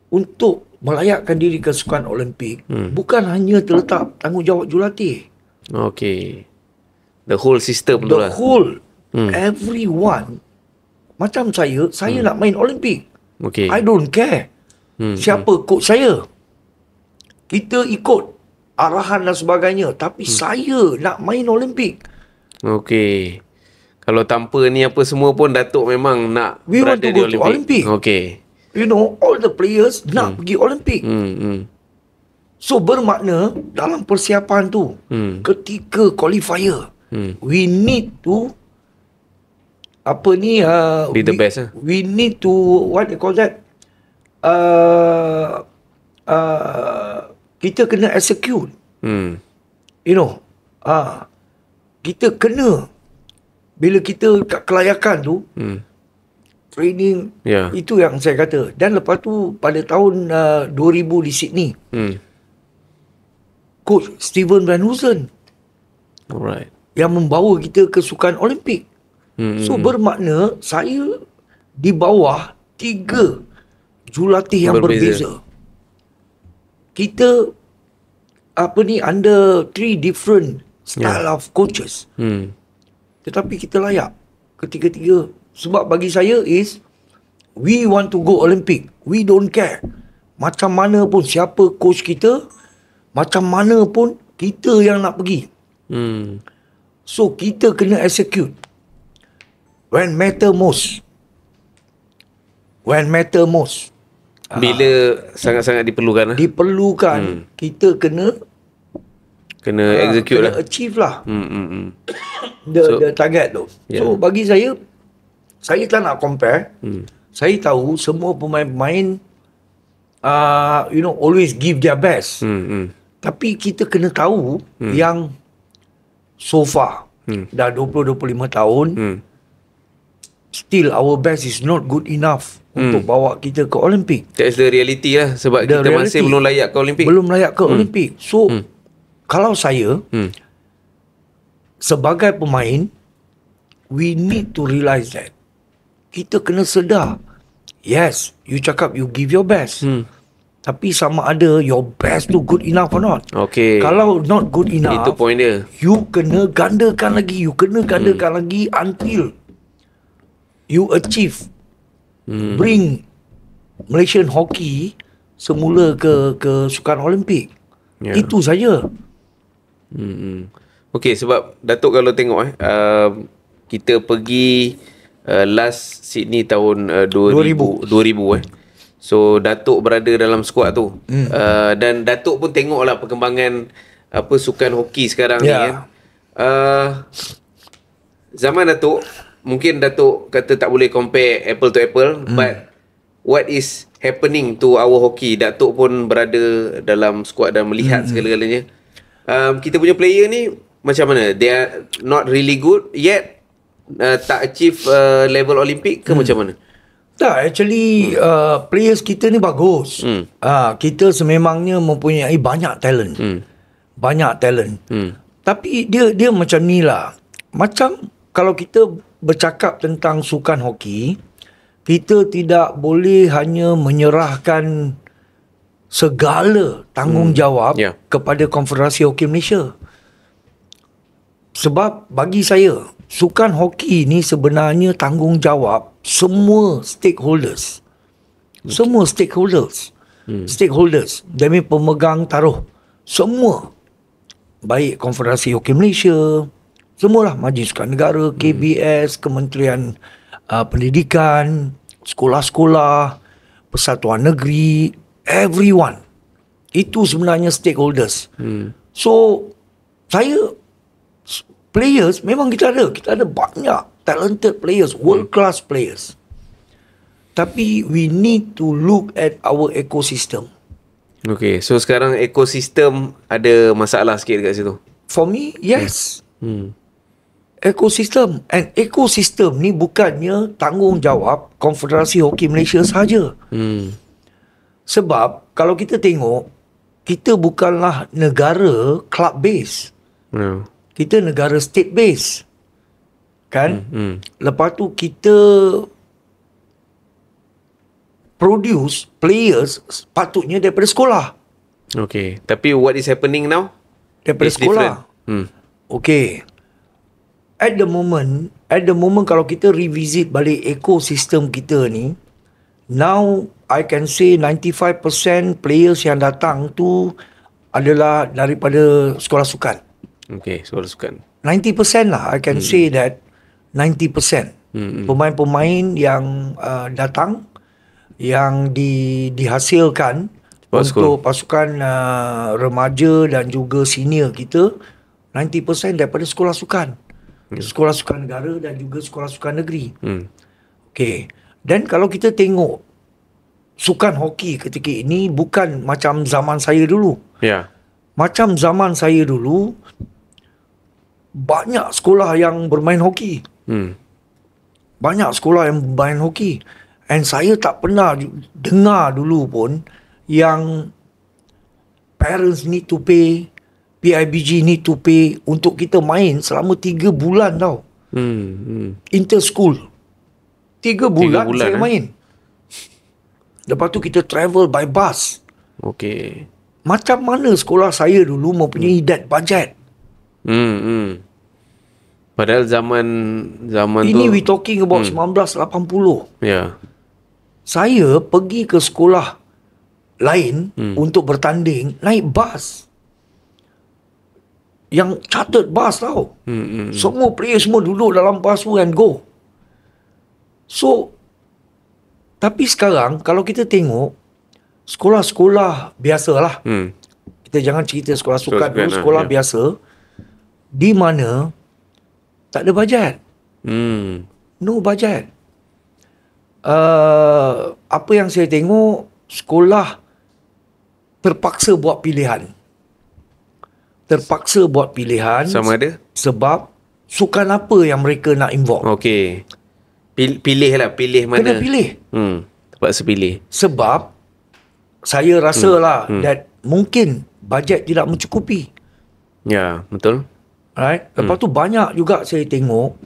untuk melayakkan diri ke sukan Olimpik bukan hanya terletak tanggungjawab jurulatih. Okay. The whole system tu lah. The whole everyone. Macam saya nak main Olimpik. Okay. I don't care siapa coach saya. Kita ikut arahan dan sebagainya. Tapi saya nak main Olimpik. Okay. Kalau tanpa ni apa semua pun Datuk memang nak berada di Olimpik. Okay. All the players nak pergi Olimpik. So bermakna dalam persiapan tu, ketika qualifier, we need to be the best lah. We need to what they call that? Kita kena execute. Kita kena bila kita kat kelayakan tu training, itu yang saya kata. Dan lepas tu pada tahun 2000 di Sydney, coach Steven Van Hoosen yang membawa kita ke sukan Olimpik. So bermakna saya di bawah 3 jurulatih yang berbeza. Kita under 3 different style of coaches. Tetapi kita layak ketiga-tiga. Sebab bagi saya is we want to go Olympic. We don't care macam mana pun siapa coach kita, macam mana pun kita yang nak pergi. So kita kena execute when matter most. Bila sangat-sangat diperlukan lah. Diperlukan, kita kena execute kena lah. achieve lah So, the target tu. So bagi saya tak nak compare. Saya tahu semua pemain-pemain always give their best. Tapi kita kena tahu yang so far dah 20-25 tahun still our best is not good enough untuk bawa kita ke Olimpik. That's the reality lah. Sebab The kita reality, masih belum layak ke Olimpik. Belum layak ke Olimpik. So kalau saya sebagai pemain, we need to realise that kita kena sedar, yes, you cakap you give your best, tapi sama ada your best tu good enough or not. Okay. Kalau not good enough, itu point dia. you kena gandakan lagi, lagi until you achieve, bring Malaysian hockey semula ke Sukan Olimpik. Itu saja. Okay, sebab Datuk kalau tengok kita pergi last Sydney tahun 2000 So Datuk berada dalam skuad tu. Dan Datuk pun tengoklah perkembangan sukan hoki sekarang ni kan. Zaman Datuk, mungkin Datuk kata tak boleh compare apple to apple, but what is happening to our hockey? Datuk pun berada dalam skuad dan melihat segala-galanya. Kita punya player ni macam mana? They are not really good yet, tak achieve level Olimpik ke macam mana? Tak, actually players kita ni bagus. Kita sememangnya mempunyai banyak talent. Banyak talent. Tapi dia macam ni lah. Macam kalau kita bercakap tentang sukan hoki, kita tidak boleh hanya menyerahkan segala tanggungjawab kepada Konfederasi Hoki Malaysia. Sebab bagi saya, sukan hoki ni sebenarnya tanggungjawab semua stakeholders. Semua stakeholders. Stakeholders. Demi pemegang taruh. Semua. Baik Konfederasi Hoki Malaysia, semualah, Majlis Sukan Negara, KBS, Kementerian Pendidikan, sekolah-sekolah, Persatuan Negeri, everyone. Itu sebenarnya stakeholders. So, players memang kita ada banyak talented players, world class players. Tapi we need to look at our ecosystem. Okay, so sekarang ekosistem ada masalah sikit dekat situ. For me, yes. Ekosistem. And ekosistem ni bukannya tanggungjawab Konfederasi Hoki Malaysia sahaja. Sebab kalau kita tengok, kita bukanlah negara club base. Kita negara state base. Kan? Lepas tu kita produce players patutnya daripada sekolah. Okay, tapi what is happening now? Daripada sekolah. Okay. At the moment kalau kita revisit balik ekosistem kita ni, now I can say 95% players yang datang tu adalah daripada sekolah sukan. Okay, sekolah sukan. 90% lah, I can say that 90%. Pemain-pemain yang datang, yang dihasilkan untuk pasukan remaja dan juga senior kita, 90% daripada sekolah sukan. Sekolah sukan negara dan juga sekolah sukan negeri. Okay. Dan kalau kita tengok sukan hoki ketika ini bukan macam zaman saya dulu. Macam zaman saya dulu, banyak sekolah yang bermain hoki. Banyak sekolah yang bermain hoki. And saya tak pernah dengar dulu pun yang parents need to pay, PIBG need to pay untuk kita main selama 3 bulan tau. Inter-school. 3 bulan saya main. Lepas tu kita travel by bus. Okay. Macam mana sekolah saya dulu mempunyai that budget? Padahal zaman ini tu we talking about 1980. Saya pergi ke sekolah lain untuk bertanding naik bas. Yang chartered bus tau. Semua player semua duduk dalam bus tu and go. So, tapi sekarang kalau kita tengok, sekolah-sekolah biasalah. Kita jangan cerita sekolah sukan dulu, sekolah biasa di mana tak ada bajet. No bajet. Apa yang saya tengok, sekolah terpaksa buat pilihan. Sama ada? Sebab sukan apa yang mereka nak involve. Okey. Pilih mana. Kena pilih. Terpaksa pilih. Sebab saya rasa lah that mungkin bajet tidak mencukupi. Ya, betul. Right? Lepas tu banyak juga saya tengok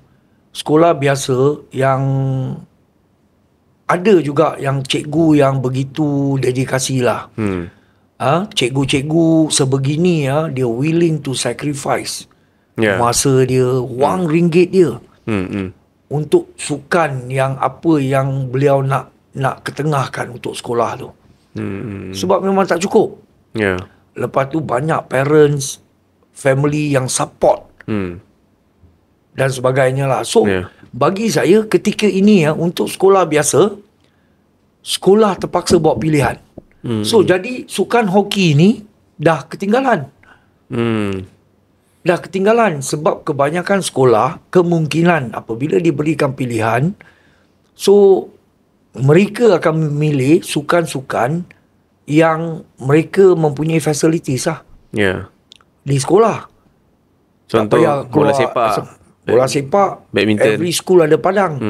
sekolah biasa yang ada juga yang cikgu yang begitu dedikasi lah. Cikgu-cikgu sebegini dia willing to sacrifice masa dia, wang ringgit dia untuk sukan yang apa yang beliau nak ketengahkan untuk sekolah tu. Sebab memang tak cukup. Lepas tu banyak parents, family yang support dan sebagainya lah. So bagi saya ketika ini untuk sekolah biasa, sekolah terpaksa buat pilihan. So jadi sukan hoki ni dah ketinggalan. Dah ketinggalan sebab kebanyakan sekolah kemungkinan apabila diberikan pilihan, so mereka akan memilih sukan-sukan yang mereka mempunyai facilities lah di sekolah. Contoh bola sepak, badminton. Every school ada padang.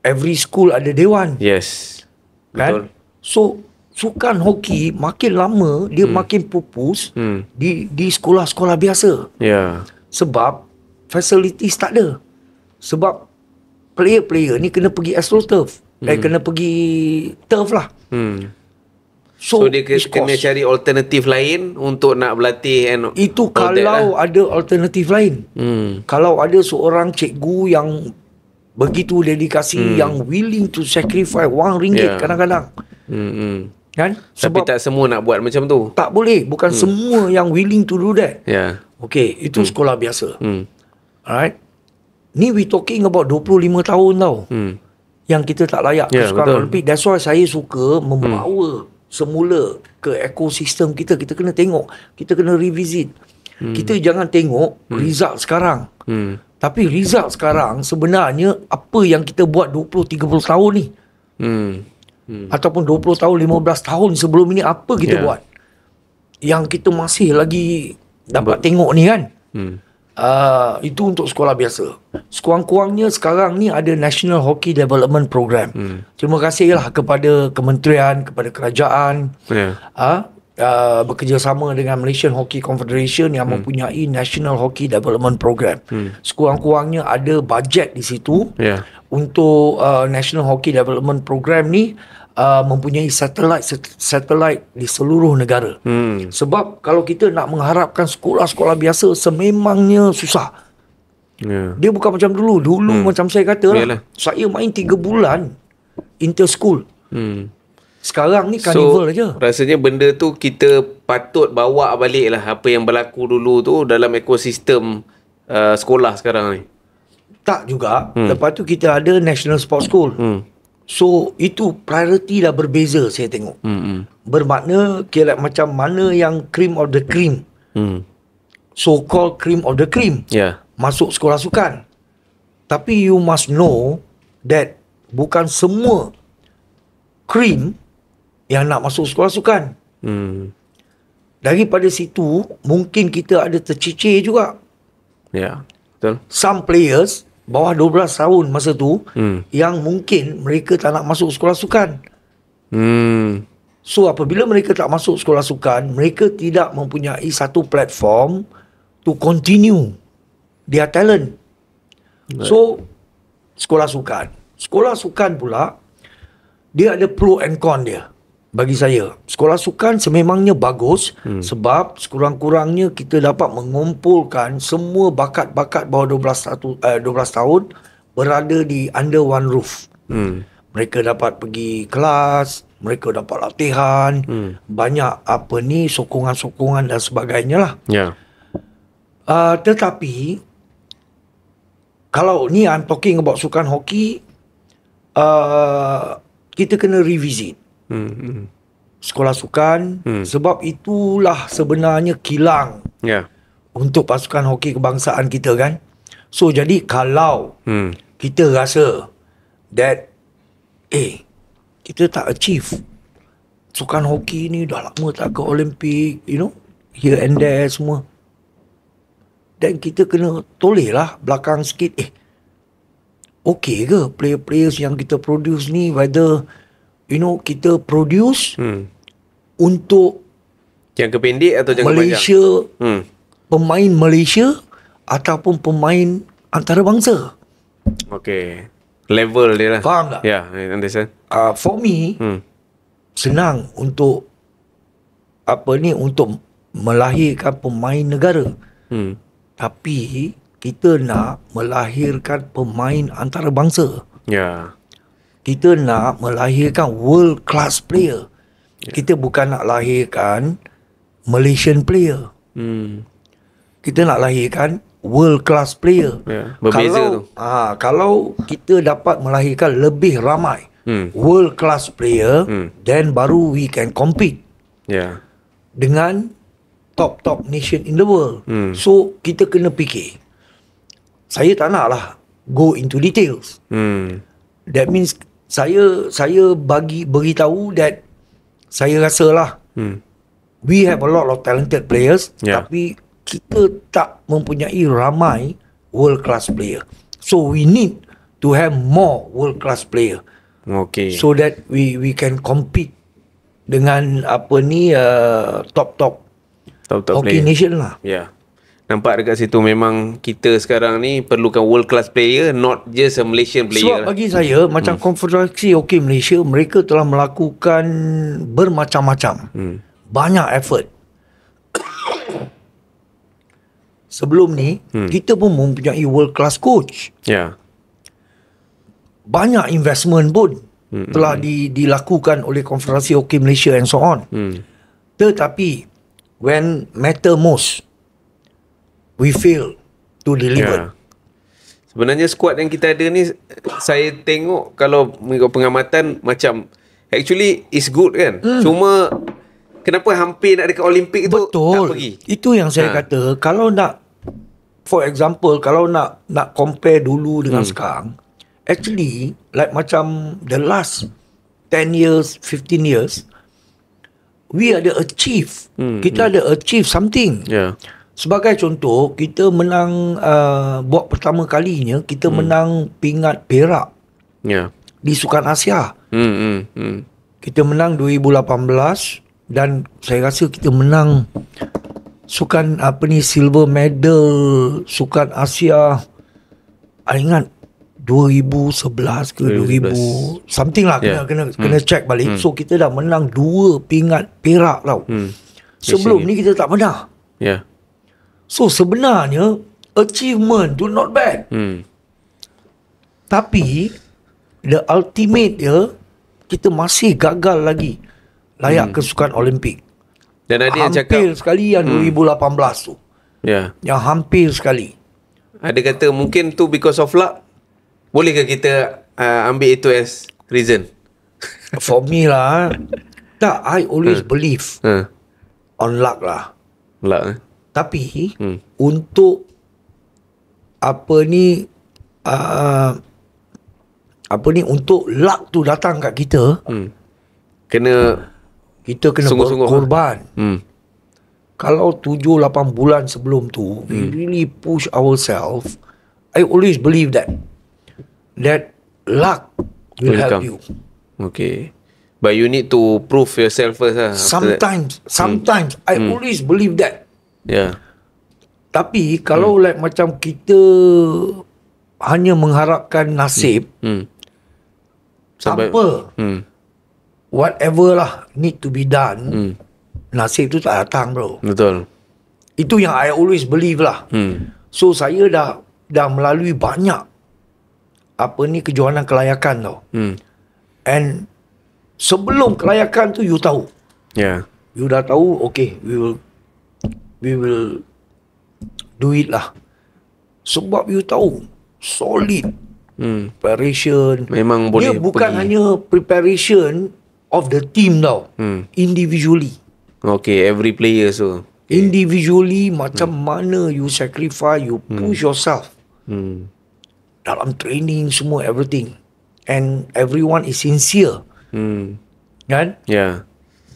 Every school ada dewan. Yes. Kan? So sukan hoki makin lama dia makin pupus di sekolah-sekolah biasa. Sebab facilities tak ada. Sebab player-player ni kena pergi AstroTurf. Kena pergi turf lah. So dia kena cari alternatif lain untuk nak berlatih itu kalau ada alternatif lain. Kalau ada seorang cikgu yang begitu dedikasi, yang willing to sacrifice wang ringgit kadang-kadang. Kan? Tapi tak semua nak buat macam tu. Tak boleh. Bukan semua yang willing to do that. Okay, itu sekolah biasa. Alright. Ni we talking about 25 tahun tau. Yang kita tak layak ke sukan Olimpik. That's why saya suka membawa semula ke ekosistem kita. Kita kena tengok. Kita kena revisit. Kita jangan tengok result sekarang. Tapi result sekarang sebenarnya apa yang kita buat 20-30 tahun ni. Ataupun 20 tahun, 15 tahun sebelum ini apa kita buat. Yang kita masih lagi dapat tengok ni kan. Itu untuk sekolah biasa. Sekurang-kurangnya sekarang ni ada National Hockey Development Program. Terima kasihlah kepada kementerian, kepada kerajaan bekerjasama dengan Malaysian Hockey Confederation yang mempunyai National Hockey Development Program. Sekurang-kurangnya ada bajet di situ untuk National Hockey Development Program ni mempunyai satelit di seluruh negara. Sebab kalau kita nak mengharapkan sekolah-sekolah biasa sememangnya susah. Dia bukan macam dulu. Macam saya kata lah, saya main 3 bulan inter-school. Sekarang ni carnival aja. Rasanya benda tu kita patut bawa balik lah apa yang berlaku dulu tu dalam ekosistem sekolah sekarang ni. Tak juga. Lepas tu kita ada National Sports School. So itu priority dah berbeza saya tengok. Bermakna kira macam mana yang cream of the cream. So called cream of the cream. Masuk sekolah sukan. Tapi you must know that bukan semua cream yang nak masuk sekolah sukan. Daripada situ mungkin kita ada tercicir juga. Betul. Some players bawah 12 tahun masa tu yang mungkin mereka tak nak masuk sekolah sukan. So apabila mereka tak masuk sekolah sukan, mereka tidak mempunyai satu platform to continue their talent. So sekolah sukan pula dia ada pro and con dia. Bagi saya, sekolah sukan sememangnya bagus sebab sekurang-kurangnya kita dapat mengumpulkan semua bakat-bakat bawah 12 tahun berada di under one roof. Mereka dapat pergi kelas, mereka dapat latihan, banyak sokongan-sokongan dan sebagainya lah. Tetapi kalau ni I'm talking about sukan hoki, kita kena revisit. Sekolah sukan. Sebab itulah sebenarnya kilang untuk pasukan hoki kebangsaan kita kan. So jadi kalau kita rasa that kita tak achieve, sukan hoki ni dah lama tak ke Olimpik, here and there semua, dan kita kena toleh lah belakang sikit. Okay ke player-players yang kita produce ni, whether kita produce untuk jangka pendek atau jangka Malaysia, panjang? pemain Malaysia ataupun pemain antarabangsa. Okay, level dia lah. Faham tak? Yeah, I understand. For me, senang untuk untuk melahirkan pemain negara. Tapi kita nak melahirkan pemain antarabangsa. Kita nak melahirkan world class player. Kita bukan nak lahirkan Malaysian player. Kita nak lahirkan world class player. Berbeza tu. Kalau kita dapat melahirkan lebih ramai world class player, then baru we can compete dengan top nation in the world. So kita kena fikir. Saya tak nak lah go into details. That means saya beritahu that saya rasa lah we have a lot of talented players, tapi kita tak mempunyai ramai world class player. So we need to have more world class player. Okay. So that we can compete dengan top hockey player. nation lah. Nampak dekat situ memang kita sekarang ni perlukan world class player, not just a Malaysian player. Sebab bagi saya macam Konfederasi Hoki Malaysia, mereka telah melakukan bermacam-macam, banyak effort. Sebelum ni kita pun mempunyai world class coach. Banyak investment pun telah dilakukan oleh Konfederasi Hoki Malaysia and so on. Tetapi when matter most, we fail to deliver. Sebenarnya skuad yang kita ada ni, saya tengok kalau mengikut pengamatan macam actually is good kan. Cuma kenapa hampir nak dekat Olimpik tu tak pergi. Itu yang saya kata. Kalau nak, for example, kalau nak compare dulu dengan sekarang, actually like macam the last 10 years, 15 years, we ada achieve. Kita ada achieve something. Sebagai contoh, kita menang buat pertama kalinya kita menang pingat perak di Sukan Asia. Kita menang 2018 dan saya rasa kita menang sukan silver medal Sukan Asia. I ingat 2011 ke 2000 something lah, kena check balik. So kita dah menang 2 pingat perak tau. Sebelum ni kita tak pernah. So sebenarnya achievement tu not bad. Tapi the ultimate dia, kita masih gagal lagi layak ke Sukan Olimpik. Dan ada yang cakap hampir sekali yang 2018 tu. Yang hampir sekali. Ada kata mungkin tu because of luck. Bolehkah kita ambil itu as reason? For me lah, tak, I always believe on luck lah. Luck. Tapi untuk untuk luck tu datang kat kita, kita kena berkorban. Kalau 7-8 bulan sebelum tu, we really push ourselves. I always believe that luck will help you. Okay. But you need to prove yourself first lah. Sometimes I always believe that. Tapi kalau like macam kita hanya mengharapkan nasib, tanpa whatever lah need to be done, nasib tu tak datang, bro. Betul. Itu yang I always believe lah. So saya dah melalui banyak kejohanan kelayakan tau. And sebelum kelayakan tu you tahu. You dah tahu, okay, we will do it lah. Sebab you tahu solid preparation. Memang boleh dia bukan pergi. hanya preparation of the team tau. Individually. Okay, every player so. Individually macam mana you sacrifice, you push yourself. Dalam training semua, everything. And everyone is sincere. Kan? Yeah.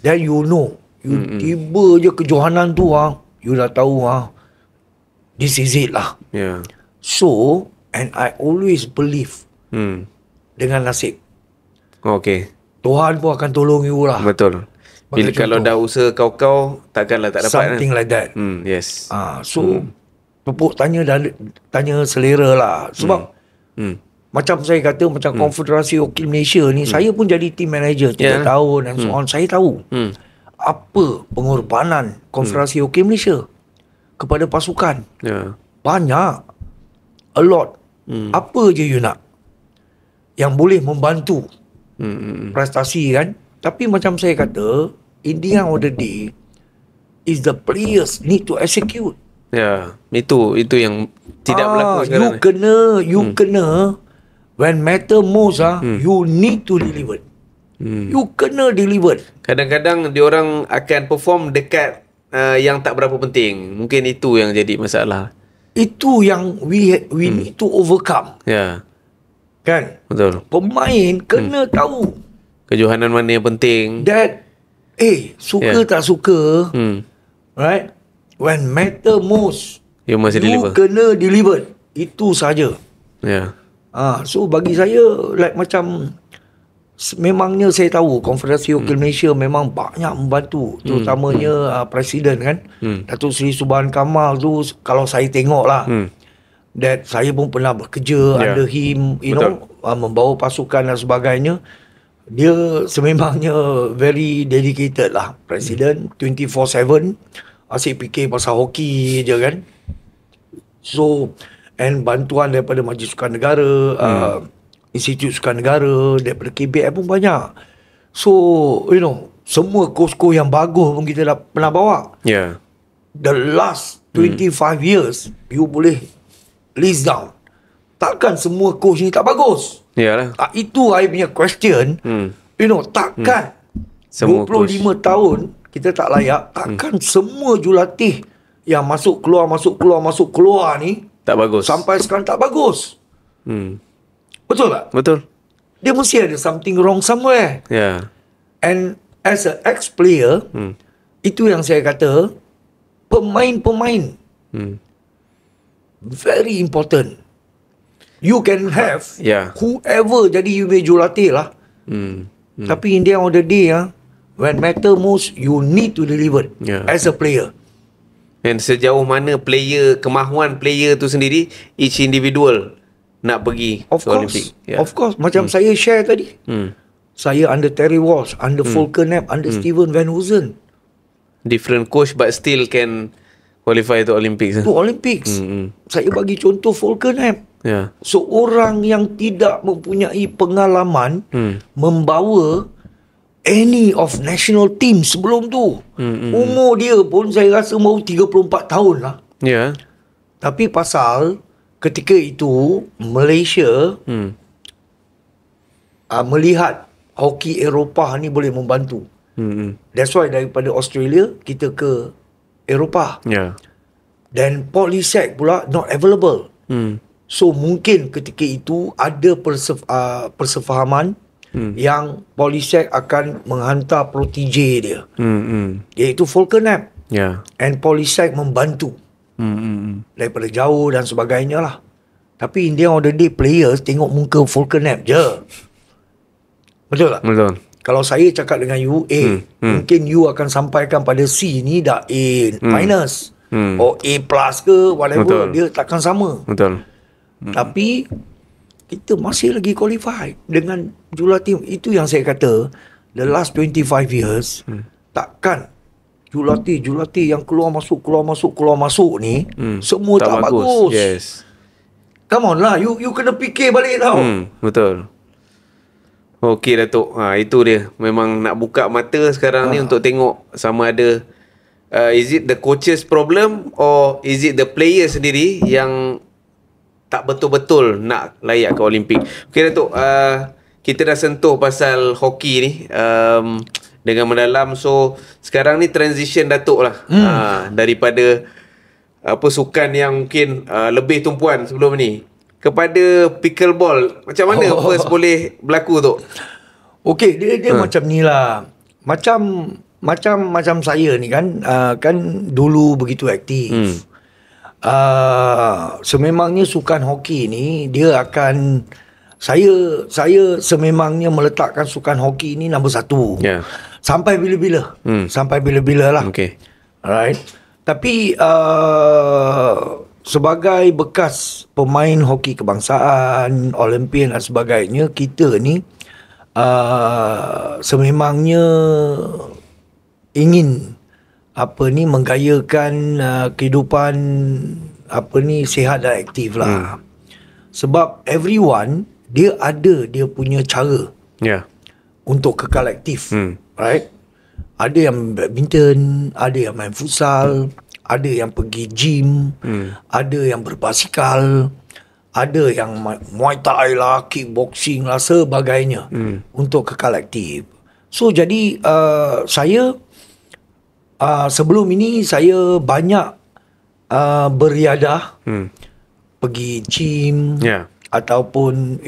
Then you know. You tiba je kejohanan tu you dah tahu this is it lah. Yeah. So, and I always believe dengan nasib. Okay. Tuhan pun akan tolong you lah. Betul. Bila kalau dah usaha kau takkanlah tak dapat. Something like that. Yes. So, pupuk tanya selera lah. Sebab macam saya kata, macam Konfederasi Hoki Malaysia ni, saya pun jadi team manager 3 tahun and so on. Saya tahu apa pengorbanan Konfederasi Hoki Malaysia kepada pasukan. Banyak. A lot. Apa je you nak yang boleh membantu prestasi kan. Tapi macam saya kata, in the end of the day, is the players need to execute. Itu yang tidak berlaku sekarang. You kena when matter most you need to deliver. You kena deliver. Kadang-kadang diorang akan perform dekat yang tak berapa penting. Mungkin itu yang jadi masalah. Itu yang we need to overcome. Kan? Betul. Pemain kena tahu kejohanan mana yang penting. That suka tak suka, right? When matter most, you must deliver. Kena deliver. Itu saja. So bagi saya, like macam memangnya saya tahu Konfederasi Hoki Malaysia memang banyak membantu, terutamanya Presiden kan, Datuk Seri Subhan Kamal tu. Kalau saya tengok lah, that saya pun pernah bekerja under him, you know, membawa pasukan dan sebagainya. Dia sememangnya very dedicated lah. Presiden 24/7 asyik fikir pasal hoki je kan. So, and bantuan daripada Majlis Sukan Negara, Institut Sukan Negara, daripada KBF pun banyak. So, you know, semua coach-coach yang bagus pun kita dah pernah bawa. The last 25 years, you boleh list down. Takkan semua coach ni tak bagus? Yalah. Itu I punya question. You know, takkan semua 25 coach. Tahun kita tak layak, takkan semua jurulatih yang masuk keluar ni tak bagus. Sampai sekarang tak bagus. Betul tak? Betul. Dia mesti ada something wrong somewhere. And as a ex-player, itu yang saya kata, pemain-pemain very important. You can have whoever jadi you punya jurulatih lah. Tapi in the end of the day, when matter most, you need to deliver as a player. And sejauh mana kemahuan player tu sendiri, each individual nak pergi ke Olimpik. Of course. Macam saya share tadi. Saya under Terry Walsh, under Volker Knapp, under Steven Van Hoosen. Different coach but still can qualify to Olympics. To Olympics. Saya bagi contoh Volker Knapp. Seorang yang tidak mempunyai pengalaman membawa any of national team sebelum tu. Umur dia pun saya rasa baru 34 tahun lah. Tapi pasal ketika itu Malaysia melihat hoki Eropah ni boleh membantu. That's why daripada Australia kita ke Eropah. Dan Polysac pula not available. So mungkin ketika itu ada persefahaman yang Polysac akan menghantar protege dia, iaitu Volker Knapp. And Polysac membantu daripada jauh dan sebagainya lah. Tapi in the end of the day, players tengok muka Volker Knapp je. Betul tak? Betul. Kalau saya cakap dengan you, mungkin you akan sampaikan pada C ni dah A minus or A plus ke whatever. Dia takkan sama. Tapi kita masih lagi qualified dengan jurulatih. Itu yang saya kata, the last 25 years takkan jurulatih yang keluar masuk ni semua tak bagus. Come on lah, you kena fikir balik tau. Betul. Okey Datuk, itu dia. Memang nak buka mata sekarang ni untuk tengok sama ada is it the coach's problem or is it the player sendiri yang tak betul-betul nak layak ke Olimpik. Okey Datuk, kita dah sentuh pasal hoki ni dengan mendalam. So sekarang ni transition Datuk lah daripada apa sukan yang mungkin lebih tumpuan sebelum ni kepada pickleball. Macam mana first boleh berlaku tu? Okey, dia macam ni lah. Macam saya ni kan dulu begitu aktif. Sememangnya sukan hoki ni dia akan saya sememangnya meletakkan sukan hoki ni nombor 1. Sampai bila-bila. Sampai bila-bila lah. Okay. Alright. Tapi sebagai bekas pemain hoki kebangsaan, Olimpian dan sebagainya, kita ni sememangnya ingin menggayakan kehidupan sihat dan aktif lah. Sebab everyone dia punya cara untuk kekal aktif. Right? Ada yang badminton, ada yang main futsal, ada yang pergi gym, ada yang berbasikal, ada yang Muay Thai lah, kickboxing lah, sebagainya untuk kekal aktif. So jadi saya sebelum ini saya banyak beriadah, pergi gym ataupun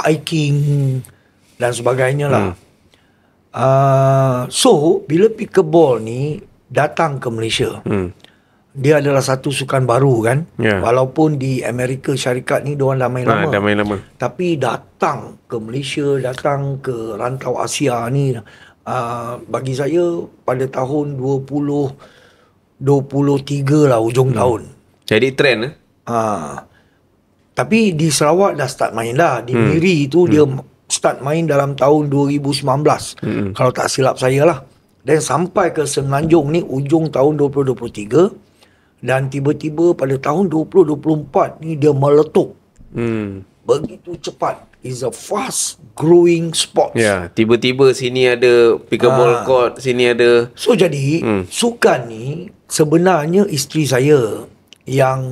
hiking dan sebagainya lah. So bila pickleball ni datang ke Malaysia, dia adalah satu sukan baru kan. Walaupun di Amerika Syarikat ni diorang dah main lama. Tapi datang ke Malaysia, datang ke rantau Asia ni, bagi saya pada tahun 2023 lah, ujung tahun. Jadi trend Tapi di Sarawak dah start main dah. Di Miri tu dia start main dalam tahun 2019. Kalau tak silap saya lah. Dan sampai ke Semenanjung ni ujung tahun 2023. Dan tiba-tiba pada tahun 2024 ni dia meletup. Begitu cepat. It's a fast growing sport. Tiba-tiba sini ada pickleball court, sini ada. So jadi sukan ni sebenarnya isteri saya yang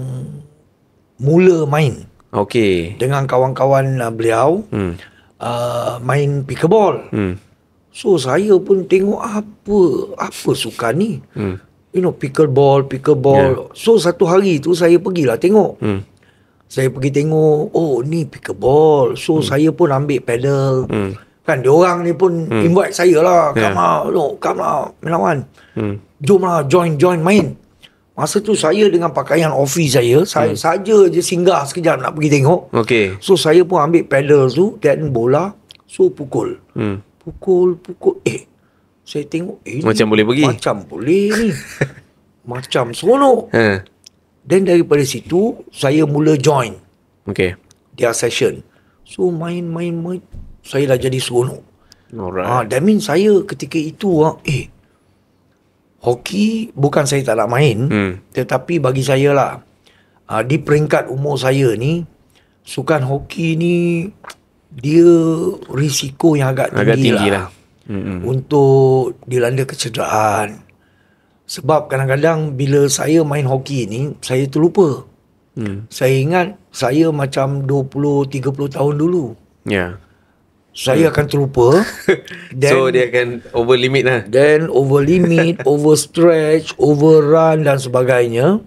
mula main. Okey. Dengan kawan-kawan beliau main pickleball. So saya pun tengok apa sukan ni. Pickleball. So satu hari tu saya pergilah tengok. Saya pergi tengok, oh ni pickleball. So saya pun ambil pedal. Kan diorang ni pun invite saya lah. Come out, Menawan. Jom lah, join main. Masa tu saya dengan pakaian office saya saja je singgah sekejap nak pergi tengok. Okay. So saya pun ambil pedal tu dan bola. So pukul. Pukul. Saya tengok macam boleh pergi. Macam boleh ni. Macam seronok. Dan daripada situ saya mula join. Okay. Dia session. So main. Saya dah jadi seronok. Alright. That means saya ketika itu hoki bukan saya tak nak main, tetapi bagi saya lah, di peringkat umur saya ni, sukan hoki ni dia risiko yang agak tinggi lah. Untuk dilanda kecederaan. Sebab kadang-kadang bila saya main hoki ni, saya terlupa. Saya ingat saya macam 20-30 tahun dulu. Saya akan terlupa. So dia akan over limit lah. Then over limit, over stretch, overrun dan sebagainya.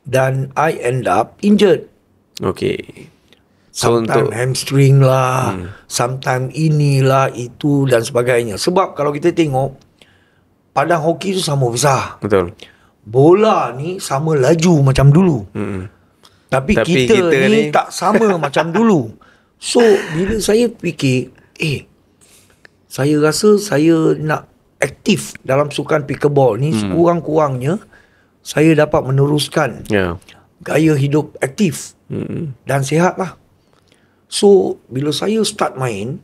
Dan I end up injured. Okay. So sometimes hamstring lah, sometimes inilah, itu dan sebagainya. Sebab kalau kita tengok, padang hoki tu sama besar. Betul. Bola ni sama laju macam dulu. Tapi kita ni tak sama macam dulu. So, bila saya fikir, saya rasa saya nak aktif dalam sukan pickleball ni, sekurang-kurangnya saya dapat meneruskan gaya hidup aktif dan sihat lah. So, bila saya start main,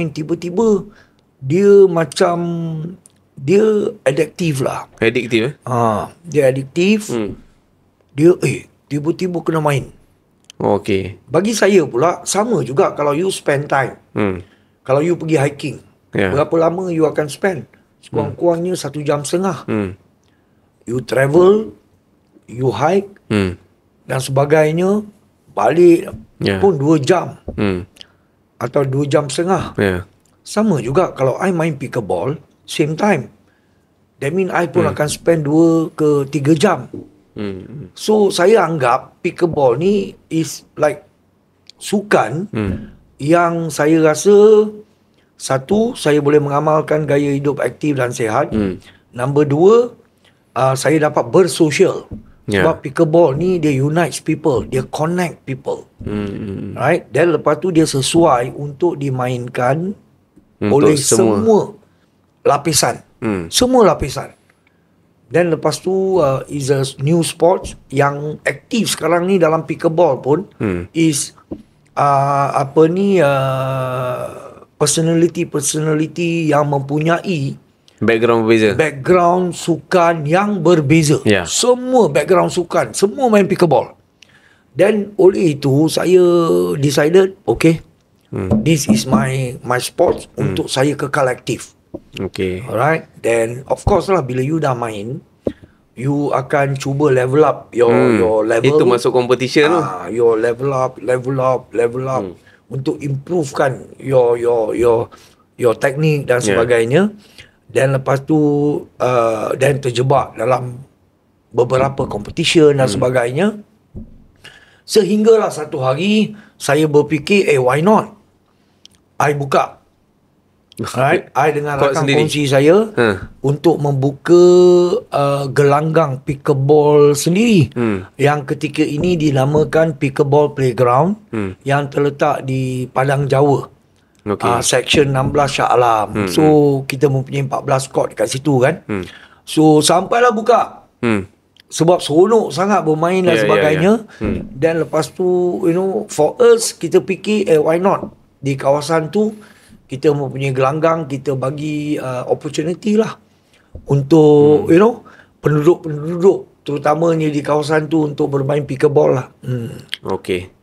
tiba-tiba dia macam dia adiktif lah. Adiktif Dia adiktif. Dia tiba-tiba kena main. Okay. Bagi saya pula sama juga kalau you spend time. Kalau you pergi hiking, berapa lama you akan spend? Sekurang-kurangnya 1.5 jam. You travel, you hike dan sebagainya. balik Yeah. pun 2 jam Hmm. atau 2 jam setengah. Yeah. Sama juga kalau I main pickleball same time. That mean I pun akan spend 2 ke 3 jam. Hmm. So saya anggap pickleball ni is like sukan yang saya rasa, satu, saya boleh mengamalkan gaya hidup aktif dan sihat. Nombor 2, saya dapat bersosial. Yeah. Sebab pickleball ni dia unites people, dia connect people. Right? Dan lepas tu dia sesuai untuk dimainkan oleh semua lapisan. Semua lapisan. Dan lepas tu is a new sports yang aktif sekarang ni dalam pickleball pun is personality yang mempunyai Background berbeza. background sukan yang berbeza. Ya. Semua background sukan, semua main pickleball. Dan oleh itu saya decided, okay, this is my sport untuk saya kekal aktif. Okay. Alright. Then of course lah, bila you dah main, you akan cuba level up your level. Itu masuk competition tu. Your level up untuk improvekan your teknik dan sebagainya. Dan lepas tu dan terjebak dalam beberapa competition dan sebagainya. Sehinggalah satu hari saya berfikir, why not I buka, right? I dengan rakan kongsi saya untuk membuka gelanggang pickleball sendiri yang ketika ini dinamakan Pickleball Playground yang terletak di Padang Jawa. Section 16 Shah Alam. So kita mempunyai 14 court dekat situ kan. So sampailah buka. Sebab seronok sangat bermain dan sebagainya. Dan lepas tu, for us, kita fikir, why not? Di kawasan tu, kita mempunyai gelanggang, kita bagi opportunity lah untuk, penduduk-penduduk, terutamanya di kawasan tu, untuk bermain pickleball lah. Okay.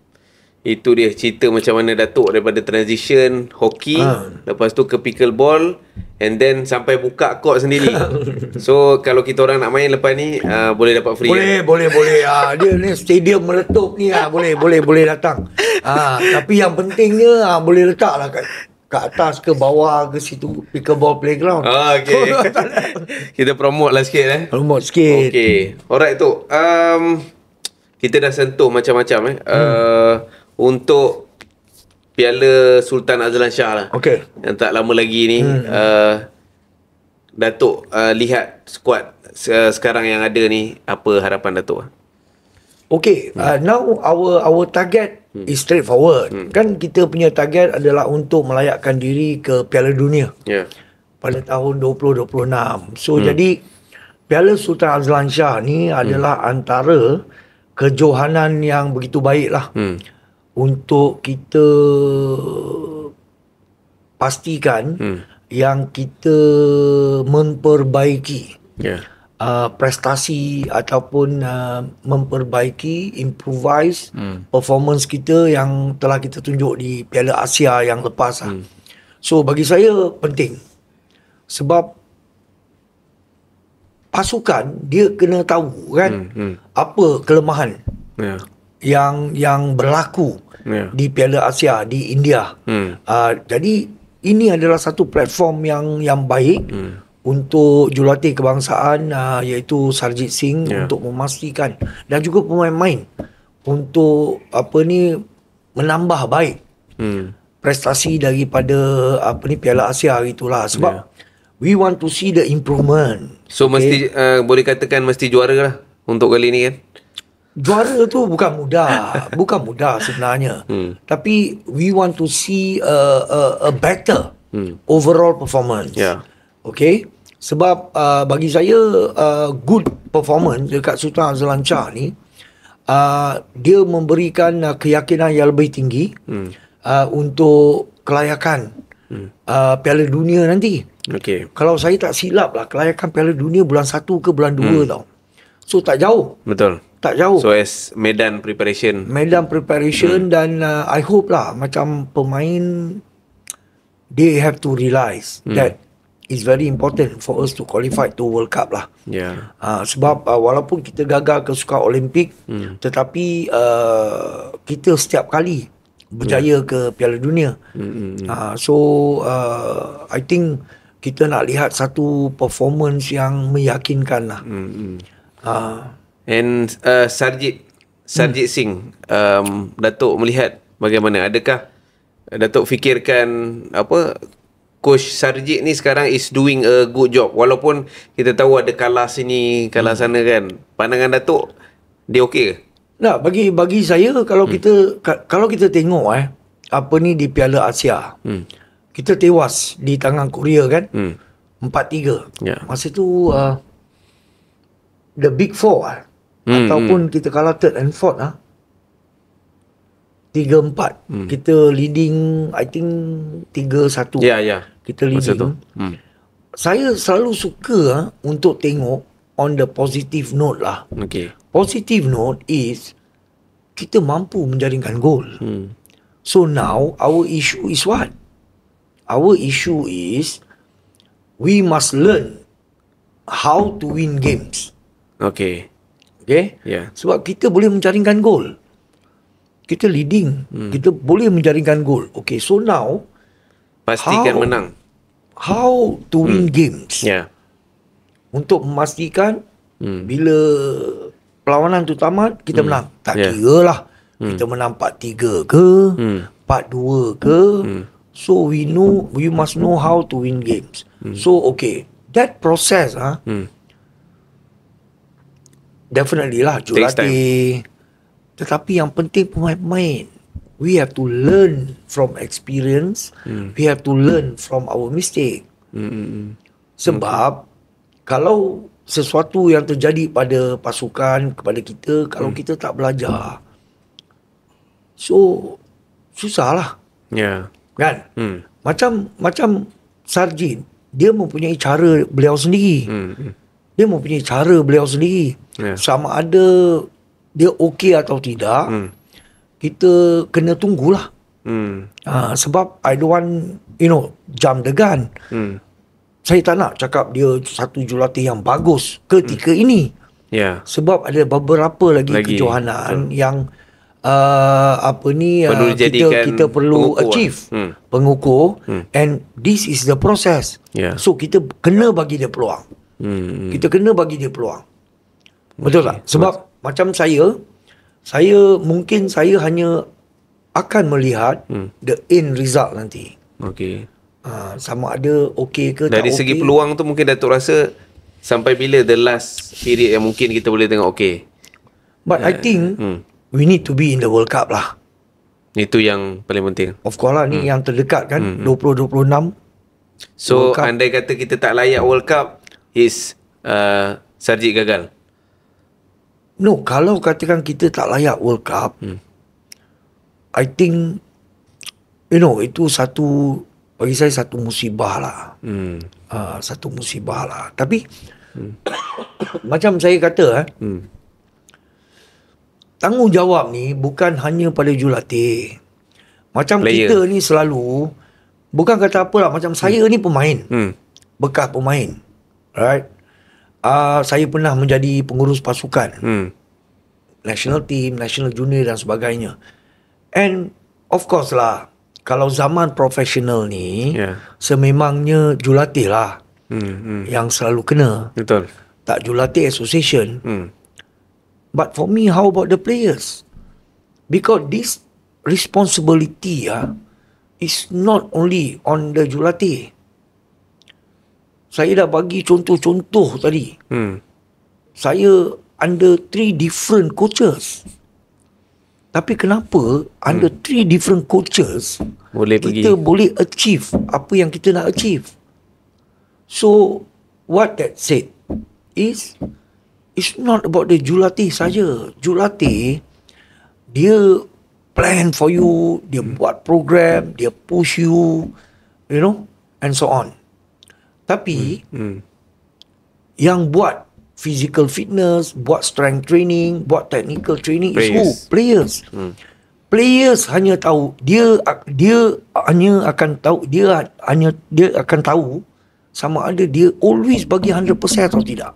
Itu dia cerita macam mana Datuk daripada transition hoki, lepas tu ke pickleball, and then sampai buka court sendiri. So kalau kita orang nak main lepas ni boleh dapat free. Boleh. Dia ni stadium meletup ni, boleh datang. Tapi yang pentingnya boleh letaklah kat atas ke bawah ke situ pickleball playground. Okay. Kita promote lah sikit Promote sikit. Okay. Alright tu. Kita dah sentuh macam-macam untuk Piala Sultan Azlan Shah lah. Okay. Yang tak lama lagi ni Datuk lihat skuad sekarang yang ada ni, apa harapan Datuk? Okay, now our target is straightforward. Kan kita punya target adalah untuk melayakkan diri ke Piala Dunia pada tahun 2026. So jadi Piala Sultan Azlan Shah ni adalah antara kejohanan yang begitu baik lah untuk kita pastikan yang kita memperbaiki prestasi ataupun memperbaiki, improvise performance kita yang telah kita tunjuk di Piala Asia yang lepas lah. So bagi saya penting, sebab pasukan dia kena tahu kan apa kelemahan yang berlaku di Piala Asia di India. Jadi ini adalah satu platform yang baik untuk jurulatih kebangsaan iaitu Sarjit Singh untuk memastikan, dan juga pemain-pemain untuk menambah baik prestasi daripada Piala Asia gitulah. Sebab we want to see the improvement. So mesti boleh katakan mesti juara lah untuk kali ni kan. Juara tu bukan mudah sebenarnya. Tapi we want to see a better overall performance. Okay. Sebab bagi saya good performance dekat Sultan Azlan Shah ni dia memberikan keyakinan yang lebih tinggi untuk kelayakan Piala Dunia nanti. Okay. Kalau saya tak silap lah, kelayakan Piala Dunia bulan 1 ke bulan 2 tau. So tak jauh. Betul. Tak jauh. So as medan preparation dan I hope lah macam pemain they have to realize that is very important for us to qualify to World Cup lah. Yeah. Sebab walaupun kita gagal ke Sukan Olimpik, tetapi kita setiap kali berjaya ke Piala Dunia. So I think kita nak lihat satu performance yang meyakinkan lah. And Sarjit Singh, Datuk melihat bagaimana? Adakah Datuk fikirkan Coach Sarjit ni sekarang is doing a good job, walaupun kita tahu ada kalah sini, kalah sana kan? Pandangan Datuk, dia okey ke? Nah, bagi saya kalau kita tengok apa ni di Piala Asia, kita tewas di tangan Korea kan, 4-3. Masa tu the Big Four ataupun kita kalah third and fourth 3-4. Kita leading I think 3-1. Kita leading. Saya selalu suka untuk tengok on the positive note lah. Positive note is kita mampu menjaringkan gol. So now our issue is what? Our issue is we must learn how to win games. Okay? Sebab kita boleh menjaringkan gol. Kita leading. Kita boleh menjaringkan gol. Okay, so now pastikan menang. How to win games. Untuk memastikan bila perlawanan tu tamat, kita menang. Tak kira lah kita menang 4-3 ke 4-2 ke. So we must know how to win games. So okay, that process definitely lah jurulatih. Tetapi yang penting pemain-pemain, we have to learn from experience. We have to learn from our mistake. Sebab kalau sesuatu yang terjadi pada pasukan, kepada kita, kalau kita tak belajar, so susah lah. Kan? Macam Sarjit, dia mempunyai cara beliau sendiri. Sama ada dia okey atau tidak, kita kena tunggulah. Sebab I don't want jump the gun. Saya tak nak cakap dia satu jurulatih yang bagus ketika ini. Sebab ada beberapa lagi kejohanan yang kita perlu achieve, pengukur, and this is the process. So kita kena bagi dia peluang. Betul tak? Sebab macam saya mungkin saya hanya akan melihat the end result nanti. Sama ada okey ke dari tak okey. Segi peluang tu mungkin Datuk rasa sampai bila the last period yang mungkin kita boleh tengok okey. But I think we need to be in the World Cup lah. Itu yang paling penting. Of course lah, ni yang terdekat kan, 2026. So andai kata kita tak layak World Cup, Sarjit gagal. No, kalau katakan kita tak layak World Cup, I think itu bagi saya satu musibah lah. Satu musibah lah. Tapi macam saya kata tanggungjawab ni bukan hanya pada jurulatih. Macam player. Kita ni selalu, bukan kata apalah, macam saya ni pemain, bekas pemain, right? Saya pernah menjadi pengurus pasukan, national team, national junior dan sebagainya. And of course lah, kalau zaman profesional ni, sememangnya jurulatih lah yang selalu kena. Betul. Tak jurulatih association. But for me, how about the players? Because this responsibility is not only on the jurulatih. Saya dah bagi contoh-contoh tadi. Saya under 3 different coaches. Tapi kenapa under 3 different coaches kita boleh achieve apa yang kita nak achieve? So what that said is, it's not about the jurulatih saja. Jurulatih dia plan for you, dia buat program, dia push you, and so on. Tapi yang buat physical fitness, buat strength training, buat technical training is who? Players. Players hanya tahu, dia hanya akan tahu sama ada dia always bagi 100% atau tidak.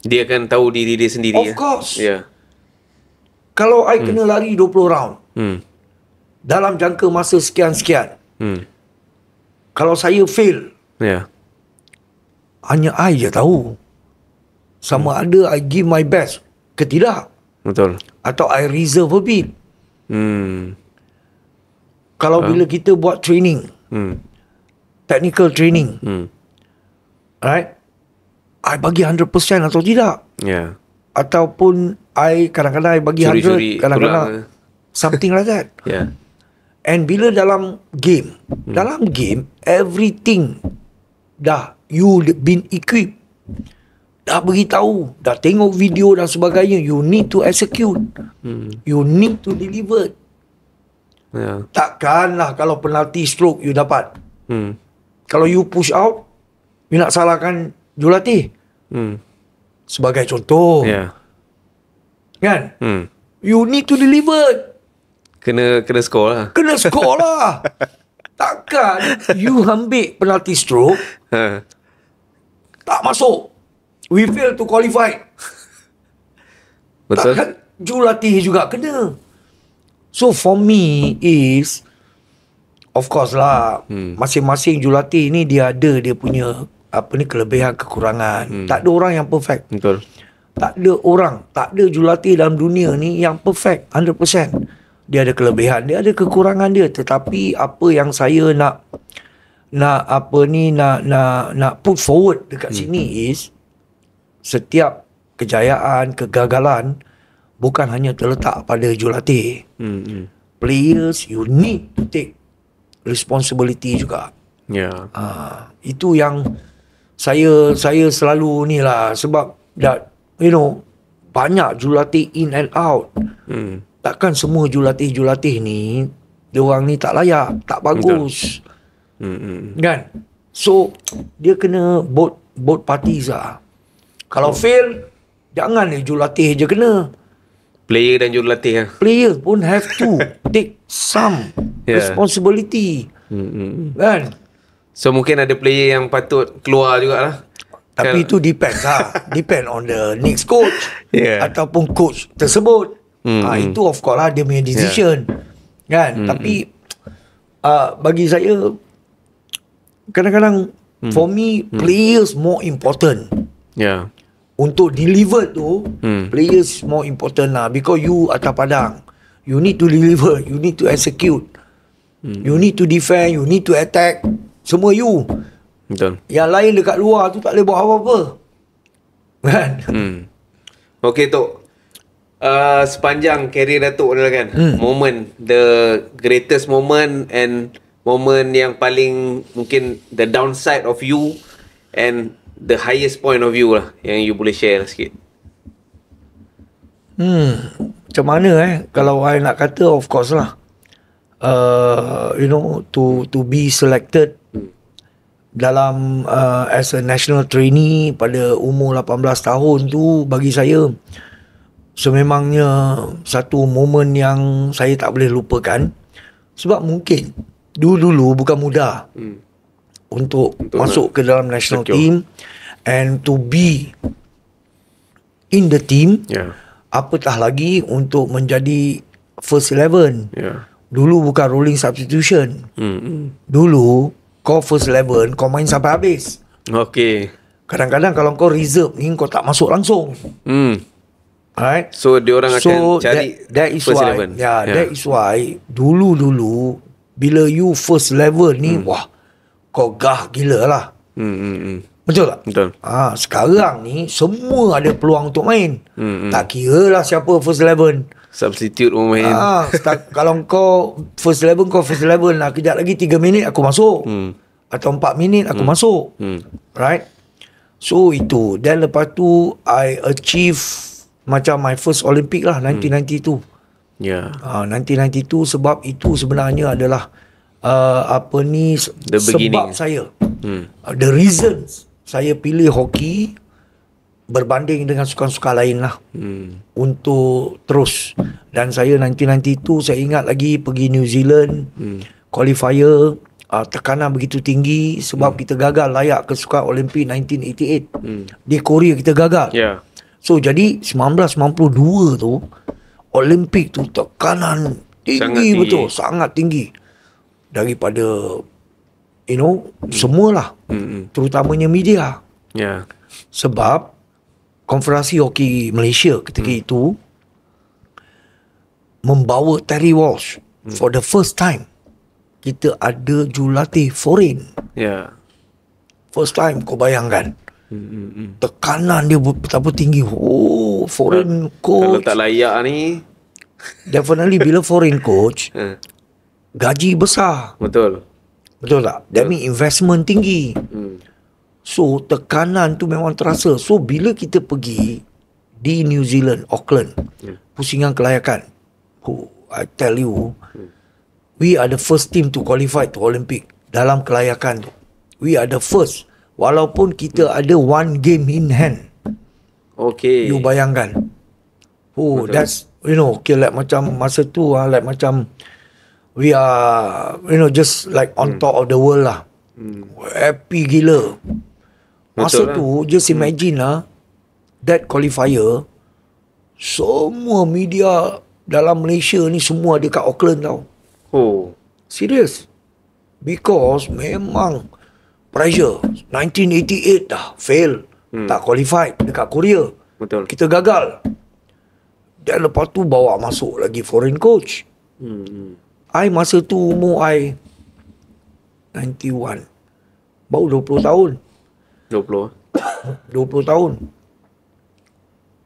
Dia akan tahu diri dia sendiri. Of course. Ya. Kalau I kena lari 20 round dalam jangka masa sekian-sekian, kalau saya fail, Ya. hanya I je tahu. Sama ada I give my best ke tidak, Betul. atau I reserve a bit. Kalau bila kita buat training, technical training, right, I bagi 100% atau tidak, Ya. ataupun I kadang-kadang I bagi Curi-curi 100, kadang-kadang pulang. something like that. Ya. And bila dalam game, everything dah you been equipped, dah beritahu, dah tengok video dan sebagainya, you need to execute, you need to deliver. Ya. Takkanlah kalau penalti stroke you dapat, Hmm. kalau you push out, you nak salahkan jurulatih. Sebagai contoh, Ya. kan, you need to deliver, Kena skor lah. kena score lah. Takkan you ambil penalti stroke, Ha. tak masuk, we fail to qualify. Betul. Takkan jurulatih juga kena. So for me is, of course lah, masing-masing jurulatih ni dia ada dia punya kelebihan kekurangan. Tak ada orang yang perfect. Betul. Tak ada jurulatih dalam dunia ni yang perfect 100%. Dia ada kelebihan, dia ada kekurangan dia. Tetapi apa yang saya nak put forward dekat sini is, setiap kejayaan, kegagalan bukan hanya terletak pada jurulatih. Players, you need to take responsibility juga. Ya. Itu yang saya selalu ni lah, sebab that, banyak jurulatih in and out. Takkan semua jurulatih ni, diorang ni tak layak, tak bagus. Kan? So dia kena both parties lah. Kalau fail, jangan jurulatih je kena. Player dan jurulatih lah. Player pun have to take some responsibility. Kan? So mungkin ada player yang patut keluar jugalah. Tapi itu depends lah. Depend on the next coach, ataupun coach tersebut. Itu of course lah dia punya decision. Kan? Tapi bagi saya, kadang-kadang for me, players more important. Ya. Untuk deliver tu, players more important lah. Because you atas padang, you need to deliver, you need to execute, you need to defend, you need to attack. Semua you. Betul. Yang lain dekat luar tu tak boleh buat apa-apa. Kan? Okay, Tok. Sepanjang career Datuk ni lah kan, moment, the greatest moment and moment yang paling mungkin the downside of you and the highest point of view lah yang you boleh share sikit. Macam mana kalau I nak kata, of course lah, to be selected dalam as a national trainee pada umur 18 tahun tu, bagi saya sememangnya satu momen yang saya tak boleh lupakan. Sebab mungkin dulu bukan mudah untuk masuk ke dalam national team and to be in the team. Apatah lagi untuk menjadi first 11. Dulu bukan rolling substitution. Dulu kau first 11, kau main sampai habis. Okay. Kadang-kadang kalau kau reserve ni, kau tak masuk langsung. Alright. So diorang akan cari that is first why, 11. That is why dulu bila you first level ni, wah, kau gah gila lah. Betul tak? Betul. Sekarang ni semua ada peluang untuk main. Tak kira lah siapa first 11. Substitute pun main. Kalau kau first 11, kau first 11 lah. Kejap lagi 3 minit aku masuk. Atau 4 minit aku masuk. Right? So itu. Dan lepas tu I achieve macam my first Olympic lah, 1992. 1992, sebab itu sebenarnya adalah the beginning. sebab saya. The reasons saya pilih hoki berbanding dengan sukan-sukan lain lah, untuk terus. Dan saya 1992, saya ingat lagi pergi New Zealand, qualifier, tekanan begitu tinggi sebab kita gagal layak ke Sukan Olimpik 1988. Di Korea kita gagal. Ya. So jadi 1992 tu Olimpik tu tekanan tinggi, betul, sangat tinggi daripada semualah, terutamanya media. Ya. Sebab Konfederasi Hoki Malaysia ketika itu membawa Terry Walsh for the first time. Kita ada jurulatih foreign. Ya. First time, kau bayangkan. Tekanan dia betapa tinggi. Oh, foreign coach. Kalau tak layak ni. Definitely bila foreign coach, gaji besar. Betul. Betul tak? That means investment tinggi. So, tekanan tu memang terasa. So, bila kita pergi di New Zealand, Auckland, pusingan kelayakan. Oh, I tell you, we are the first team to qualify to Olympic dalam kelayakan tu. We are the first. Walaupun kita ada one game in hand. Okay. You bayangkan. Oh, betul. That's, okay, like macam masa tu, like macam we are, just like on top of the world lah. Happy gila. Masa betul tu, just imagine lah, that qualifier, semua media dalam Malaysia ni semua dekat Auckland tau. Oh. Serious. Because memang pressure. 1988 dah fail. Tak qualified dekat Korea. Betul. Kita gagal. Dan lepas tu bawa masuk lagi foreign coach. I masa tu umur I 91. Baru 20 tahun. 20 tahun.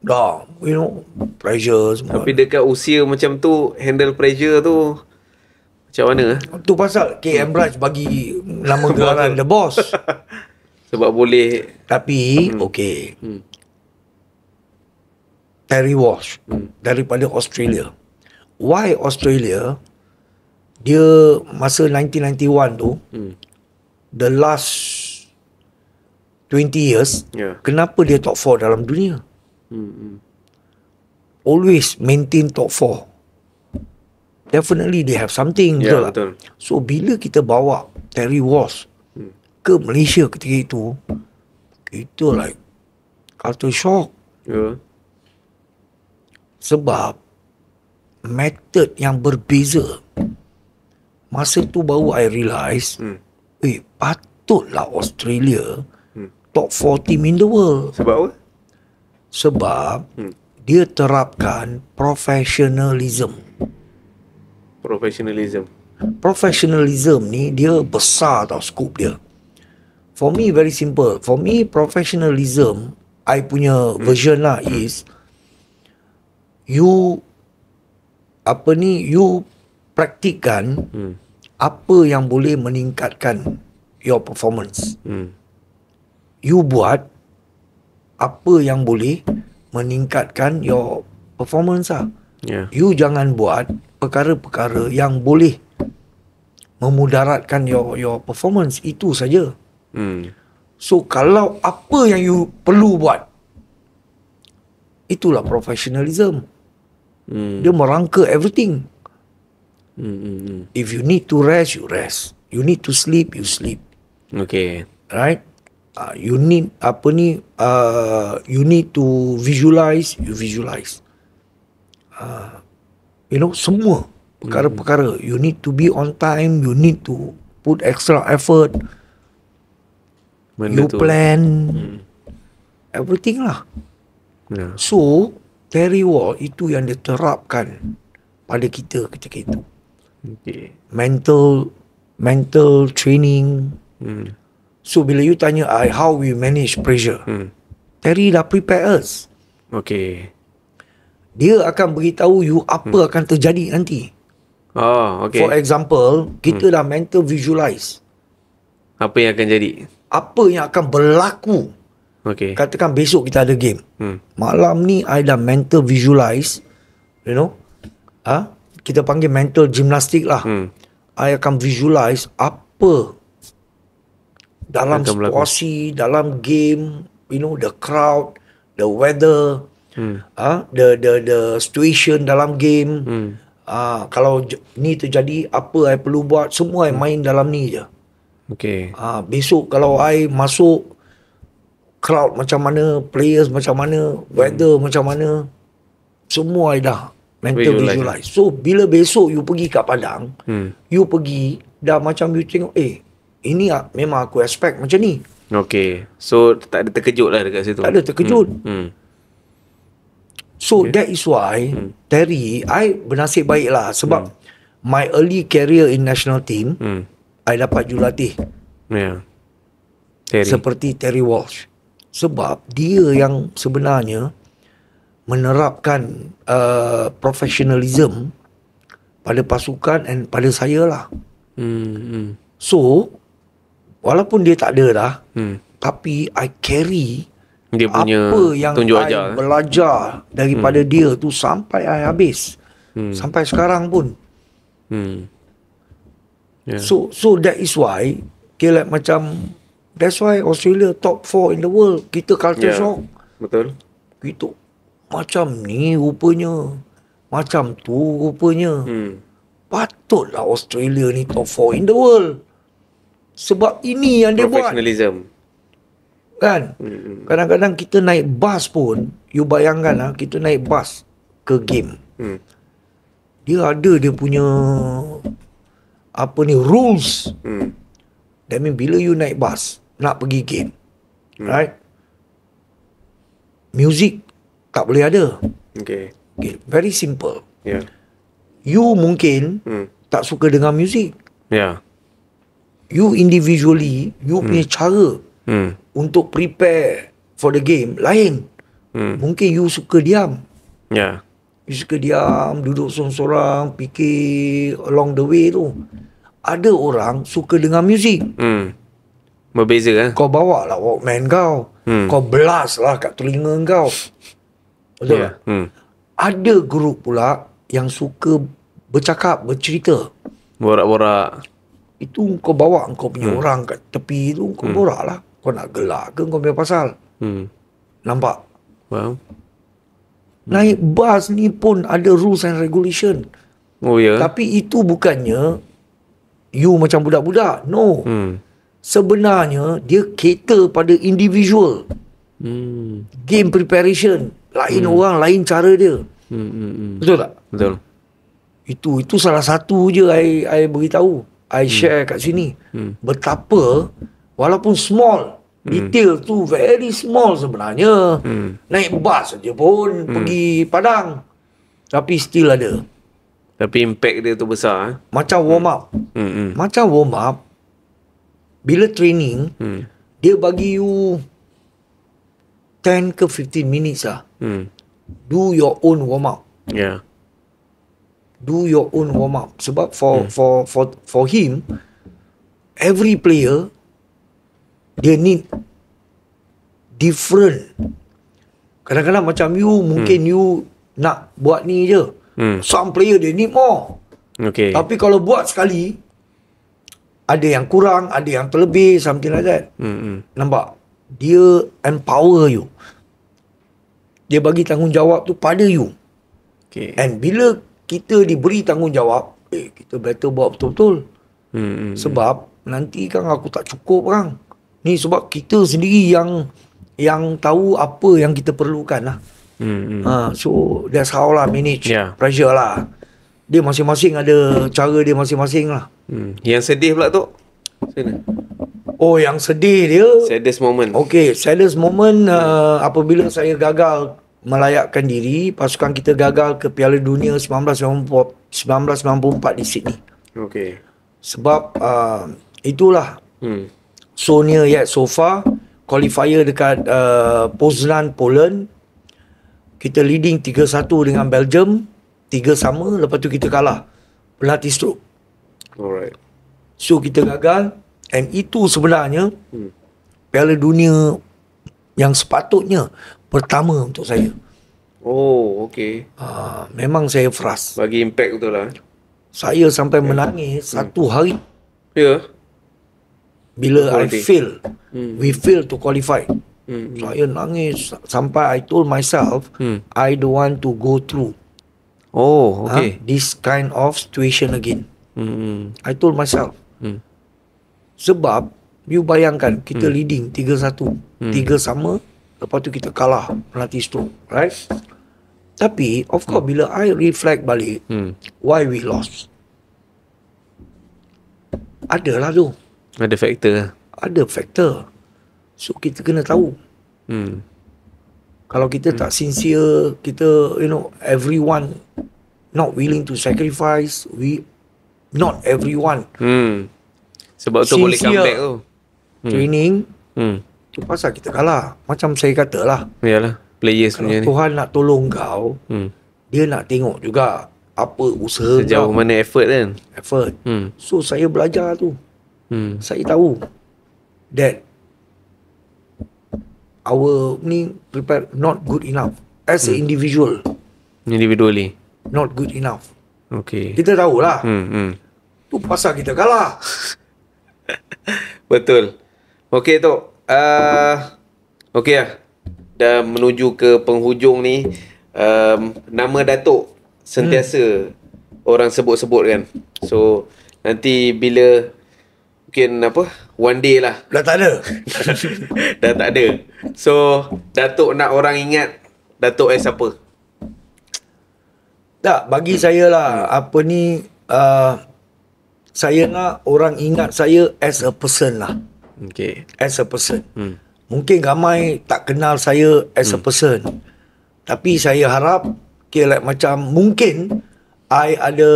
Dah, pressure semua. Tapi dekat usia macam tu, handle pressure tu macam mana? Tu pasal KM Branch bagi nama gelaran The Boss. Sebab boleh. Tapi, okay. Terry Walsh daripada Australia. Why Australia? Dia masa 1991 tu, the last 20 years, kenapa dia top 4 dalam dunia? Always maintain top 4. Definitely they have something. Betul tak? Betul. So bila kita bawa Terry Walsh ke Malaysia ketika itu, kita like culture shock. Sebab method yang berbeza. Masa tu baru I realise, patutlah Australia top 4 team in the world. Sebab apa? Sebab dia terapkan professionalism. Professionalism ni dia besar tau skop dia. For me very simple. For me professionalism, I punya version lah is you praktikkan apa yang boleh meningkatkan your performance. You buat apa yang boleh meningkatkan your performance lah. You jangan buat perkara-perkara yang boleh memudaratkan your performance. Itu saja. So kalau apa yang you perlu buat, itulah professionalism. Dia merangka everything. If you need to rest, you rest. You need to sleep, you sleep. Okay. Right? You need you need to visualize, you visualize. Semua perkara-perkara. You need to be on time. You need to put extra effort. You plan. Everything lah. So, Terry Walsh itu yang diterapkan pada kita ketika itu. Mental training. So, bila you tanya how we manage pressure, Terry dah prepare us. Dia akan beritahu you apa akan terjadi nanti. For example, kita dah mental visualize. Apa yang akan jadi? Apa yang akan berlaku. Katakan besok kita ada game. Malam ni I dah mental visualize. Kita panggil mental gymnastic lah. I akan visualize apa dalam situasi, dalam game, the crowd, the weather, the situation dalam game, Kalau ni terjadi, apa I perlu buat, semua I main dalam ni je. Okay. Besok kalau I masuk, crowd macam mana, players macam mana, weather macam mana, semua I dah mental visualize. So bila besok you pergi kat Padang, you pergi dah macam you tengok, ini memang aku expect macam ni. Okay. So tak ada terkejut lah dekat situ. Tak ada terkejut. So that is why Terry, I bernasib baik lah. Sebab my early career in national team, I dapat jurulatih seperti Terry Walsh. Sebab dia yang sebenarnya menerapkan professionalism pada pasukan and pada saya lah. So walaupun dia tak ada dah, tapi I carry dia punya apa yang tunjuk I ajar, belajar daripada dia tu sampai I habis. Sampai sekarang pun. So that is why like macam, that's why Australia top 4 in the world. Kita culture shock. Betul. Kita macam ni rupanya, macam tu rupanya. Patutlah Australia ni top 4 in the world. Sebab ini yang dia buat. Professionalism. Kan? Kadang-kadang kita naik bas pun, you bayangkan lah, kita naik bas ke game. Dia ada dia punya rules. That mean bila you naik bas nak pergi game, right? Music tak boleh ada. Okay. Very simple. You mungkin tak suka dengar music. You individually, you punya cara untuk prepare for the game lain. Mungkin you suka diam. You suka diam, duduk sorang-sorang, fikir along the way tu. Ada orang suka dengar muzik. Berbeza kan? Kau bawa lah Walkman kau. Kau blast lah kat telinga kau. Betul tak? Ada grup pula yang suka bercakap, bercerita. Borak-borak. Itu kau bawa kau punya orang kat tepi tu, kau borak lah. Kau nak gelak ke kau punya pasal. Nampak? Wow. Naik bas ni pun ada rules and regulation. Oh ya. Tapi itu bukannya you macam budak-budak. No. Sebenarnya dia cater pada individual. Game preparation. Lain orang, lain cara dia. Betul tak? Betul. Itu salah satu je I beritahu. I share kat sini. Betapa walaupun small, detail tu very small sebenarnya. Naik bas saja pun pergi Padang. Tapi still ada. Tapi impact dia tu besar. Macam warm up. Macam warm up, bila training, dia bagi you 10 ke 15 minutes lah. Do your own warm up. Do your own warm up. Sebab for him, every player, dia need different. Kadang-kadang macam you, mungkin you nak buat ni je. Some player, they need more. Okay. Tapi kalau buat sekali, ada yang kurang, ada yang terlebih, something like that. Nampak? Dia empower you. Dia bagi tanggungjawab tu pada you. Okay. And bila kita diberi tanggungjawab, kita better buat betul-betul. Sebab nanti kan aku tak cukup kan. Ni sebab kita sendiri yang tahu apa yang kita perlukan lah. So that's how lah manage pressure lah. Dia masing-masing ada cara dia masing-masing lah. Yang sedih pula tu? Sini. Oh, yang sedih dia, Saddest moment. okay, saddest moment apabila saya gagal melayakkan diri. Pasukan kita gagal ke Piala Dunia 1994 di Sydney. Okay. Sebab itulah so near yet so far. Qualifier dekat Poznan, Poland, kita leading 3-1 dengan Belgium, 3 sama, lepas tu kita kalah penalti stroke. Alright. So kita gagal. And itu sebenarnya Piala Dunia yang sepatutnya pertama untuk saya. Oh, okay. Memang saya frust. Bagi impact betul lah. Saya sampai menangis satu hari Ya. bila I fail. We fail to qualify. Saya nangis sampai I told myself I don't want to go through. Oh, okay. This kind of situation again. I told myself, sebab you bayangkan kita leading 3-1, 3 sama, lepas tu kita kalah penalti stroke, right? Tapi of course bila I reflect balik, why we lost, adalah tu, Ada faktor. ada faktor. So kita kena tahu. Kalau kita tak sincere, kita everyone not willing to sacrifice, not everyone Sebab tu boleh sincere comeback tu. training, tu pasal kita kalah. Macam saya kata lah, Yalah, players kalau punya ni. Tuhan nak tolong kau, dia nak tengok juga apa usaha Sejauh kau, mana effort kan. effort. So saya belajar tu. Saya tahu that our ni prepare not good enough as an individual, Individually. not good enough. Okay. Kita tahulah. Hmm. Tu pasal kita kalah. Betul. Okey Tok. Okey lah. Dah menuju ke penghujung ni. Nama Datuk sentiasa orang sebut-sebut kan. So nanti bila mungkin one day lah. Dah tak ada. Dah tak ada. So Datuk nak orang ingat Datuk as apa? Tak, bagi saya lah, saya nak orang ingat saya as a person lah. Okay. As a person. Mungkin ramai tak kenal saya as a person. Tapi saya harap, like macam mungkin I ada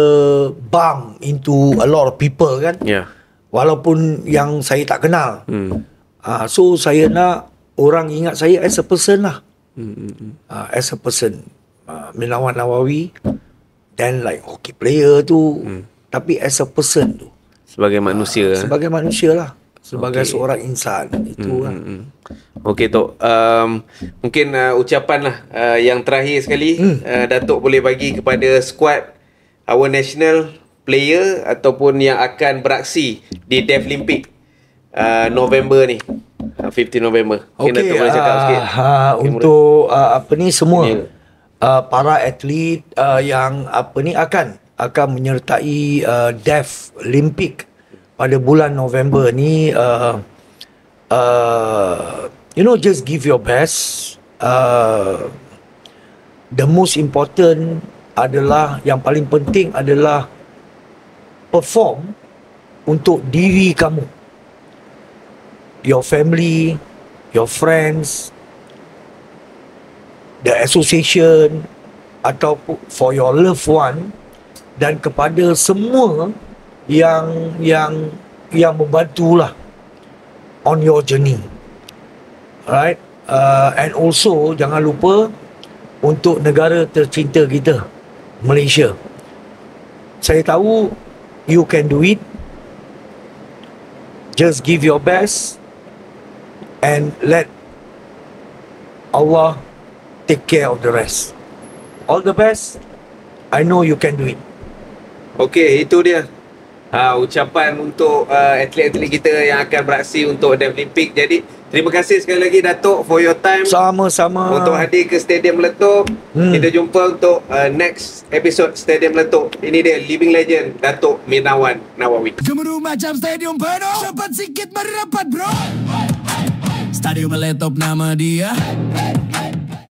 bump into a lot of people kan. Yeah. Walaupun yang saya tak kenal. So saya nak orang ingat saya as a person lah. As a person. Menawan Nawawi, then like hockey player tu, tapi as a person tu, Sebagai manusia. sebagai manusia lah, sebagai seorang insan itu lah. Okey Tok, mungkin ucapan lah yang terakhir sekali, Datuk boleh bagi kepada squad our national player ataupun yang akan beraksi di Deaflympic November ni, 15 November. Mungkin Datuk boleh cakap sikit. Untuk semua para atlet yang akan menyertai Deaflympic pada bulan November ni, just give your best. The most important adalah, yang paling penting adalah perform untuk diri kamu, your family, your friends, the association, atau for your loved one, dan kepada semua yang membantulah on your journey. Alright. And also jangan lupa untuk negara tercinta kita, Malaysia. Saya tahu you can do it. Just give your best and let Allah take care of the rest. All the best. I know you can do it. Okey, itu dia ucapan untuk atlet-atlet kita yang akan beraksi untuk Deaflympic. Jadi terima kasih sekali lagi Datuk for your time. Sama-sama. Untuk hadir ke Stadium Meletup. Kita jumpa untuk next episode Stadium Meletup. Ini dia living legend Datuk Menawan Nawawi. Gemuruh macam stadium penuh, cepat sikit merapat bro. Stadium Meletup nama dia.